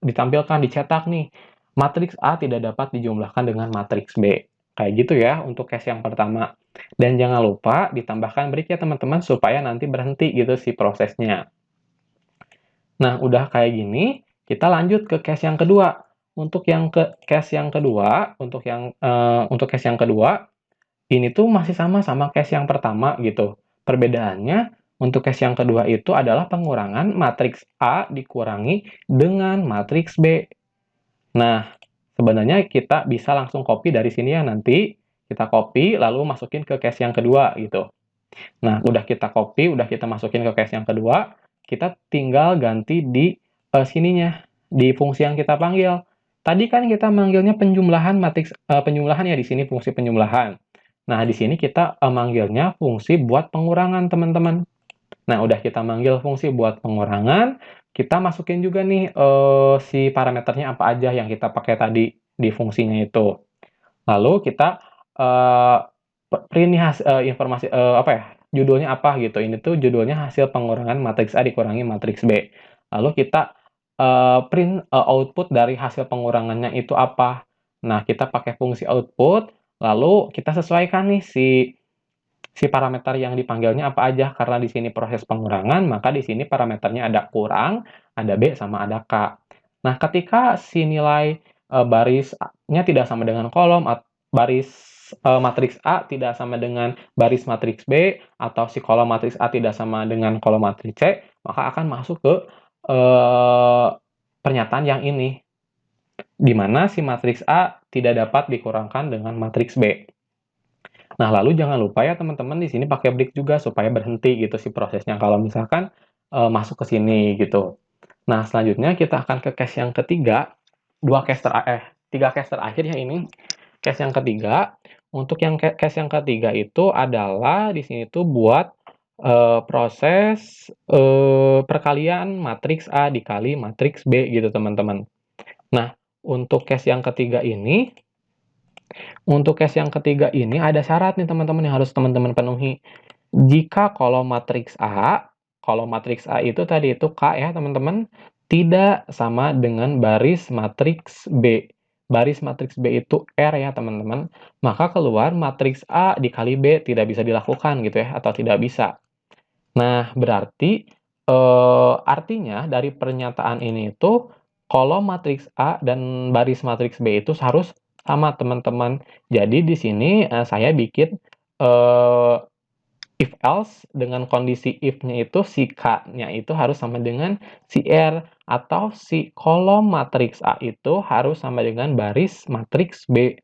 ditampilkan, dicetak nih, matriks A tidak dapat dijumlahkan dengan matriks B. Kayak gitu ya untuk case yang pertama. Dan jangan lupa ditambahkan break ya teman-teman, supaya nanti berhenti gitu si prosesnya. Nah, udah kayak gini, kita lanjut ke case yang kedua. Untuk case yang kedua, untuk case yang kedua, ini tuh masih sama case yang pertama gitu. Perbedaannya, untuk case yang kedua itu adalah pengurangan matriks A dikurangi dengan matriks B. Nah, sebenarnya kita bisa langsung copy dari sini ya nanti. Kita copy, lalu masukin ke case yang kedua gitu. Nah, udah kita copy, udah kita masukin ke case yang kedua, kita tinggal ganti di sininya, di fungsi yang kita panggil. Tadi kan kita manggilnya penjumlahan matriks, penjumlahan ya di sini fungsi penjumlahan. Nah, di sini kita manggilnya fungsi buat pengurangan, teman-teman. Nah, udah kita manggil fungsi buat pengurangan, kita masukin juga nih si parameternya apa aja yang kita pakai tadi di fungsinya itu. Lalu kita print nih informasi apa ya? Judulnya apa gitu. Ini tuh judulnya hasil pengurangan matriks A dikurangi matriks B. Lalu kita print output dari hasil pengurangannya itu apa. Nah, kita pakai fungsi output, lalu kita sesuaikan nih si parameter yang dipanggilnya apa aja. Karena di sini proses pengurangan, maka di sini parameternya ada kurang, ada B, sama ada K. Nah, ketika si nilai barisnya tidak sama dengan kolom, baris matriks A tidak sama dengan baris matriks B, atau si kolom matriks A tidak sama dengan kolom matriks C, maka akan masuk ke pernyataan yang ini, di mana si matriks A tidak dapat dikurangkan dengan matriks B. Nah, lalu jangan lupa ya teman-teman di sini pakai break juga supaya berhenti gitu si prosesnya kalau misalkan masuk ke sini gitu. Nah, selanjutnya kita akan ke case yang ketiga, tiga case terakhir ya ini. Case yang ketiga, untuk yang case yang ketiga itu adalah di sini tuh buat proses perkalian matriks A dikali matriks B gitu teman-teman. Nah, untuk case yang ketiga ini ada syarat nih teman-teman yang harus teman-teman penuhi. Jika kolom matriks A itu tadi itu K ya teman-teman, tidak sama dengan baris matriks B. Baris matriks B itu R ya teman-teman, maka keluar matriks A dikali B tidak bisa dilakukan gitu ya, atau tidak bisa. Nah, berarti artinya dari pernyataan ini itu kolom matriks A dan baris matriks B itu harus sama teman-teman. Jadi di sini saya bikin if else dengan kondisi if-nya itu si K-nya itu harus sama dengan si R, atau si kolom matriks A itu harus sama dengan baris matriks B.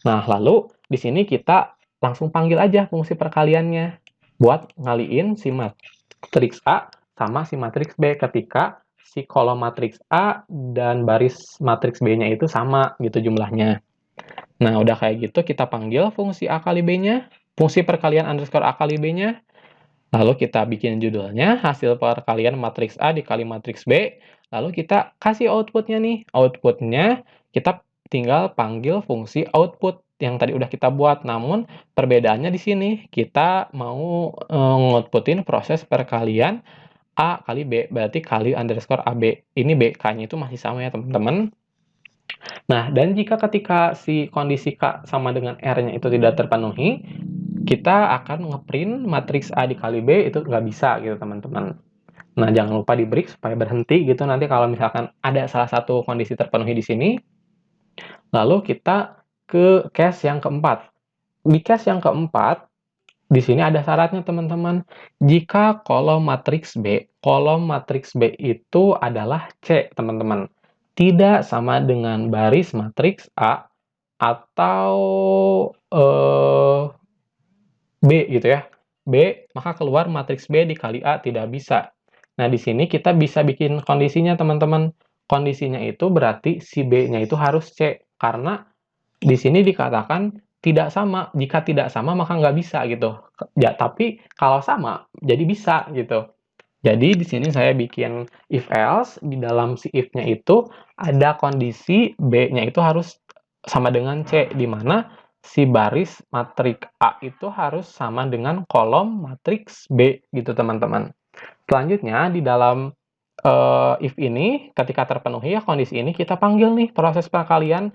Nah, lalu di sini kita langsung panggil aja fungsi perkaliannya buat ngaliin si matriks A sama si matriks B ketika si kolom matriks A dan baris matriks B-nya itu sama gitu jumlahnya. Nah, udah kayak gitu kita panggil fungsi A kali B-nya, fungsi perkalian underscore A kali B-nya. Lalu kita bikin judulnya, hasil perkalian matriks A dikali matriks B, lalu kita kasih output-nya nih. Output-nya kita tinggal panggil fungsi output yang tadi udah kita buat, namun perbedaannya di sini, kita mau nge-output-in proses perkalian A kali B, berarti kali underscore AB. Ini BK-nya itu masih sama ya teman-teman. Nah, dan jika ketika si kondisi K sama dengan R-nya itu tidak terpenuhi, kita akan ngeprint matriks A dikali B itu nggak bisa gitu teman-teman. Nah, jangan lupa di break supaya berhenti gitu nanti kalau misalkan ada salah satu kondisi terpenuhi di sini. Lalu kita ke case yang keempat. Di case yang keempat, di sini ada syaratnya teman-teman. Jika kolom matriks B itu adalah C teman-teman. Tidak sama dengan baris matriks A atau B gitu ya. B, maka keluar matriks B dikali A tidak bisa. Nah, di sini kita bisa bikin kondisinya, teman-teman. Kondisinya itu berarti si B-nya itu harus C. Karena di sini dikatakan tidak sama. Jika tidak sama, maka nggak bisa gitu. Ya, tapi kalau sama, jadi bisa gitu. Jadi di sini saya bikin if else, di dalam si if-nya itu ada kondisi B-nya itu harus sama dengan C, di mana si baris matriks A itu harus sama dengan kolom matriks B gitu teman-teman. Selanjutnya di dalam if ini ketika terpenuhi ya kondisi ini kita panggil nih proses perkalian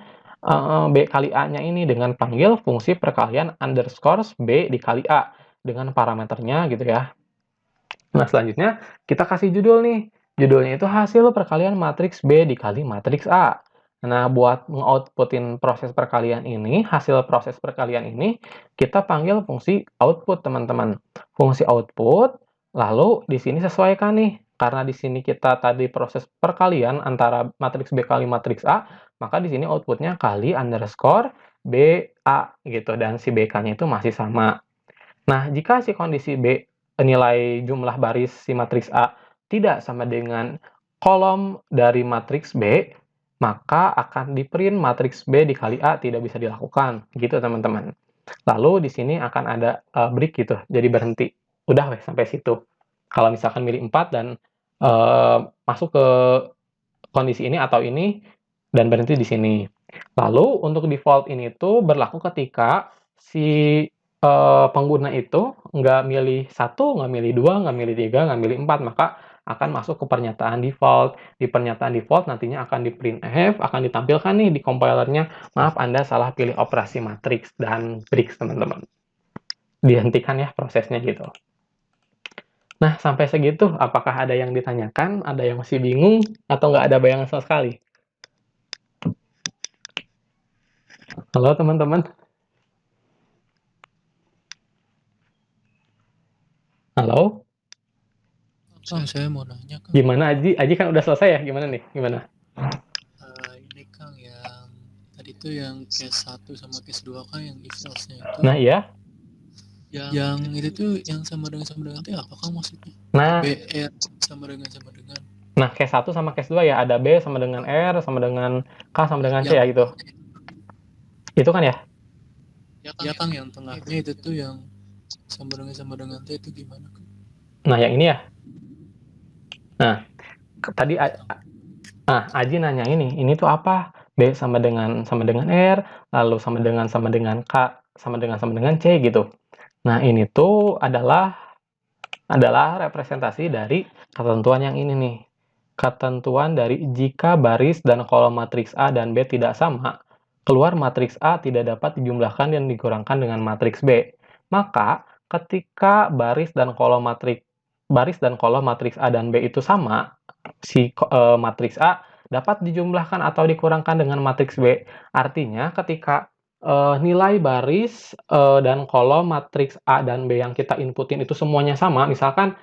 B kali A-nya ini dengan panggil fungsi perkalian underscore B dikali A dengan parameternya gitu ya. Nah, selanjutnya kita kasih judul nih. Judulnya itu hasil perkalian matriks B dikali matriks A. Nah, buat nge-outputin proses perkalian ini, hasil proses perkalian ini, kita panggil fungsi output, teman-teman. Fungsi output, lalu di sini sesuaikan nih. Karena di sini kita tadi proses perkalian antara matriks B kali matriks A, maka di sini outputnya kali underscore BA gitu. Dan si BK-nya itu masih sama. Nah, jika si kondisi B nilai jumlah baris si matriks A tidak sama dengan kolom dari matriks B, maka akan di-print matriks B dikali A tidak bisa dilakukan. Gitu, teman-teman. Lalu di sini akan ada break gitu, jadi berhenti. Udah weh, sampai situ. Kalau misalkan milih 4 dan masuk ke kondisi ini atau ini, dan berhenti di sini. Lalu untuk default ini tuh berlaku ketika si pengguna itu nggak milih 1, nggak milih 2, nggak milih 3, nggak milih 4, maka akan masuk ke pernyataan default. Di pernyataan default nantinya akan di-printf, akan ditampilkan nih di compilernya, maaf Anda salah pilih operasi matriks dan breaks teman-teman. Dihentikan ya prosesnya gitu. Nah, sampai segitu, apakah ada yang ditanyakan, ada yang masih bingung, atau nggak ada bayangan sama sekali? Halo teman-teman. Halo? Kang, saya mau nanya, Kang. Gimana Aji? Aji kan udah selesai ya? Gimana nih? Gimana? Ini Kang, yang tadi tuh yang case 1 sama case 2 kan yang if else-nya itu. Nah, iya. Yang itu tuh yang sama dengan itu apa Kang maksudnya? Nah, BR sama dengan. Nah, case 1 sama case 2 ya, ada B sama dengan R, sama dengan K, sama dengan C ya gitu. Itu kan ya? Ya Kang, yang tengahnya itu tuh yang sama dengan T itu gimana Kang? Nah, yang ini ya. Nah, tadi Aji nanya ini tuh apa? B sama dengan R, lalu sama dengan K, sama dengan C gitu. Nah, ini tuh adalah representasi dari ketentuan yang ini nih. Ketentuan dari jika baris dan kolom matriks A dan B tidak sama, keluar matriks A tidak dapat dijumlahkan dan dikurangkan dengan matriks B. Maka, ketika baris dan kolom matriks A dan B itu sama, si matriks A dapat dijumlahkan atau dikurangkan dengan matriks B. Artinya, ketika nilai baris dan kolom matriks A dan B yang kita inputin itu semuanya sama, misalkan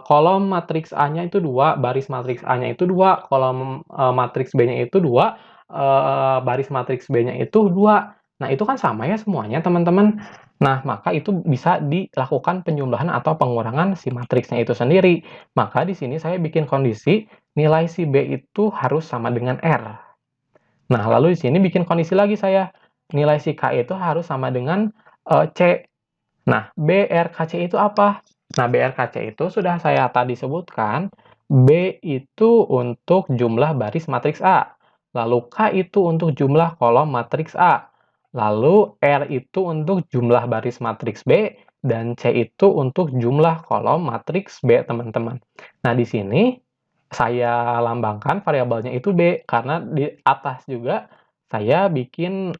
kolom matriks A-nya itu 2, baris matriks A-nya itu 2, kolom matriks B-nya itu 2, baris matriks B-nya itu 2. Nah, itu kan sama ya semuanya, teman-teman. Nah, maka itu bisa dilakukan penjumlahan atau pengurangan si matriksnya itu sendiri. Maka di sini saya bikin kondisi nilai si B itu harus sama dengan R. Nah, lalu di sini bikin kondisi lagi saya. Nilai si K itu harus sama dengan C. Nah, B, R, K, C itu apa? Nah, BRKC itu sudah saya tadi sebutkan, B itu untuk jumlah baris matriks A, lalu K itu untuk jumlah kolom matriks A, lalu R itu untuk jumlah baris matriks B, dan C itu untuk jumlah kolom matriks B, teman-teman. Nah, di sini saya lambangkan variabelnya itu B, karena di atas juga saya bikin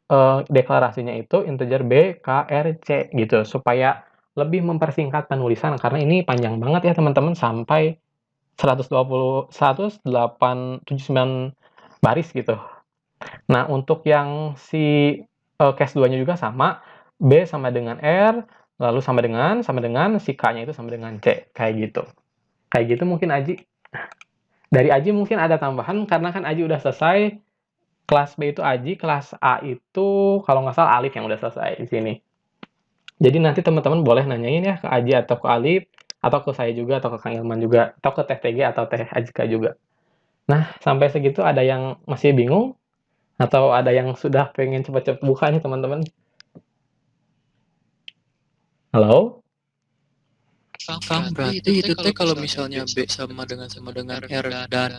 deklarasinya itu integer B, K, R, C gitu, supaya lebih mempersingkat penulisan karena ini panjang banget ya teman-teman sampai 179 baris gitu. Nah, untuk yang si case 2-nya juga sama, B sama dengan R, lalu sama dengan si K-nya itu sama dengan C, kayak gitu. Kayak gitu mungkin Aji. Dari Aji mungkin ada tambahan karena kan Aji udah selesai. Kelas B itu Aji, kelas A itu kalau nggak salah Alif yang udah selesai di sini. Jadi nanti teman-teman boleh nanyain ya ke Aji atau ke Alif, atau ke saya juga, atau ke Kang Ilman juga, atau ke Teh TG atau Teh Ajika juga. Nah, sampai segitu ada yang masih bingung? Atau ada yang sudah pengen cepet-cepet buka nih teman-teman? Halo? Kang, berarti itu teh kalau misalnya B sama dengan R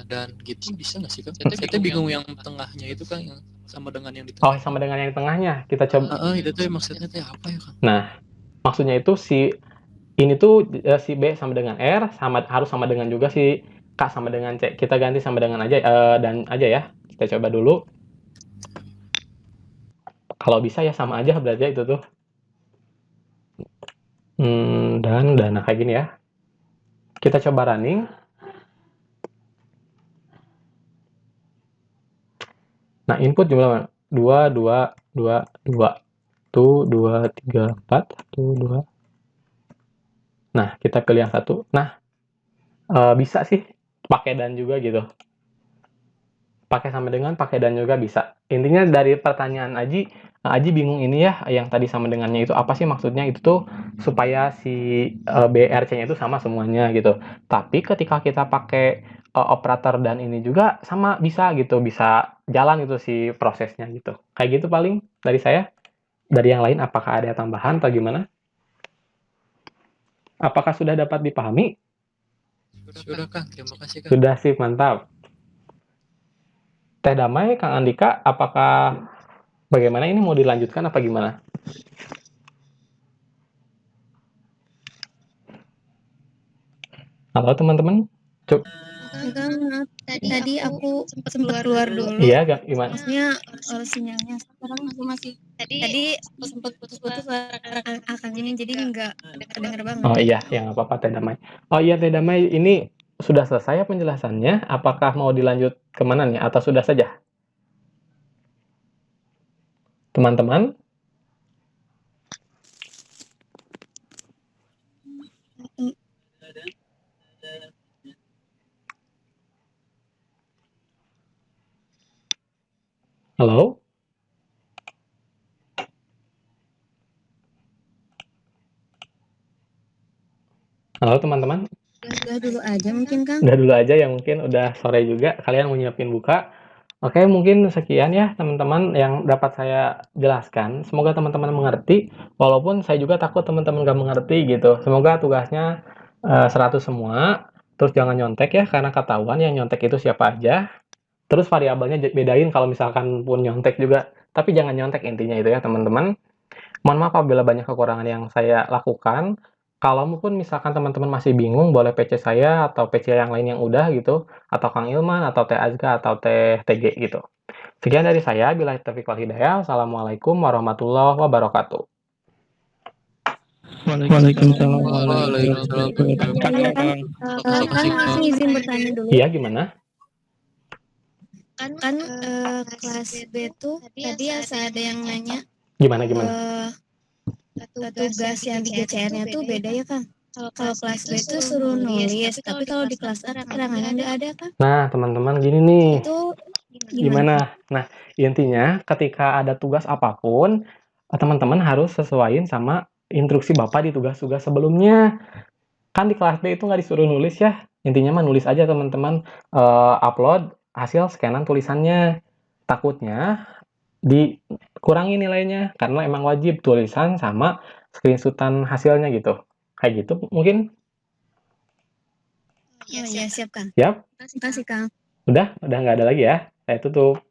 dan gitu bisa nggak sih Kang? Saya bingung yang tengahnya itu Kang, yang sama dengan yang di Oh, tengah. sama dengan yang tengahnya. Kita coba. Itu tuh maksudnya teh apa ya Kang? Nah, maksudnya itu ini tuh si B sama dengan R, harus sama dengan juga si K sama dengan C. Kita ganti sama dengan aja dan aja ya. Kita coba dulu. Kalau bisa ya sama aja berarti itu tuh. Dan dana kayak gini ya. Kita coba running. Nah, input jumlah 2, 2, 2, 2. 1, 2, 3, 4. 1, 2. Nah, kita pilih yang satu. Nah, bisa sih pakai dan juga gitu. Pakai sama dengan, pakai dan juga bisa. Intinya dari pertanyaan Aji bingung ini ya, yang tadi sama dengannya itu apa sih maksudnya? Itu tuh supaya si BRC-nya itu sama semuanya gitu. Tapi ketika kita pakai operator dan ini juga sama bisa gitu, bisa jalan itu si prosesnya gitu. Kayak gitu paling dari saya. Dari yang lain apakah ada tambahan atau gimana? Apakah sudah dapat dipahami? Sudah Kang, terima kasih Kang. Sudah sih, mantap. Teh Damai, Kang Andika, apakah bagaimana ini mau dilanjutkan apa gimana? Halo teman-teman. Enggak, maaf. Tadi aku sempat keluar dulu. Iya, gimana? Maksudnya sinyalnya sekarang masih. Tadi sempat putus-putus suara Akang ini jadi nggak kedengar banget. Oh iya, yang apa-apa Teh Damai. Oh iya Teh Damai, ini sudah selesai penjelasannya? Apakah mau dilanjut kemana nih? Atau sudah saja? Teman-teman? Halo? Halo teman-teman? Udah dulu aja mungkin Kang. Udah dulu aja ya mungkin, udah sore juga, kalian mau nyiapin buka. Oke, mungkin sekian ya teman-teman yang dapat saya jelaskan. Semoga teman-teman mengerti, walaupun saya juga takut teman-teman gak mengerti gitu. Semoga tugasnya 100 semua, terus jangan nyontek ya, karena ketahuan yang nyontek itu siapa aja. Terus variabelnya bedain kalau misalkan pun nyontek juga, tapi jangan nyontek intinya itu ya teman-teman. Mohon maaf apabila banyak kekurangan yang saya lakukan. Kalaupun misalkan teman-teman masih bingung, boleh PC saya atau PC yang lain yang udah gitu, atau Kang Ilman, atau Teh Azga, atau Teh TG gitu. Sekian dari saya, billahi taufiq wal hidayah. Assalamualaikum warahmatullahi wabarakatuh. Waalaikumsalam. Iya Kang, masih izin bertanya dulu. Iya, gimana? Kan kelas B tuh tadi ada yang nanya. Gimana? Tugas yang di GCR-nya tuh beda ya Kang. Kalau kelas B itu suruh nulis, tapi kalau di kelas A keterangannya nggak ada Kang. Nah, teman-teman gini nih. Itu Gimana? Nah, intinya ketika ada tugas apapun, teman-teman harus sesuaiin sama instruksi Bapak di tugas-tugas sebelumnya. Kan di kelas B itu nggak disuruh nulis ya. Intinya mah nulis aja teman-teman, upload hasil scanan tulisannya. Takutnya dikurangi nilainya karena emang wajib tulisan sama screenshotan hasilnya gitu. Kayak gitu mungkin. Oh iya, siap Kang. Siap? Terima kasih Kang. Udah nggak ada lagi ya? Saya tutup.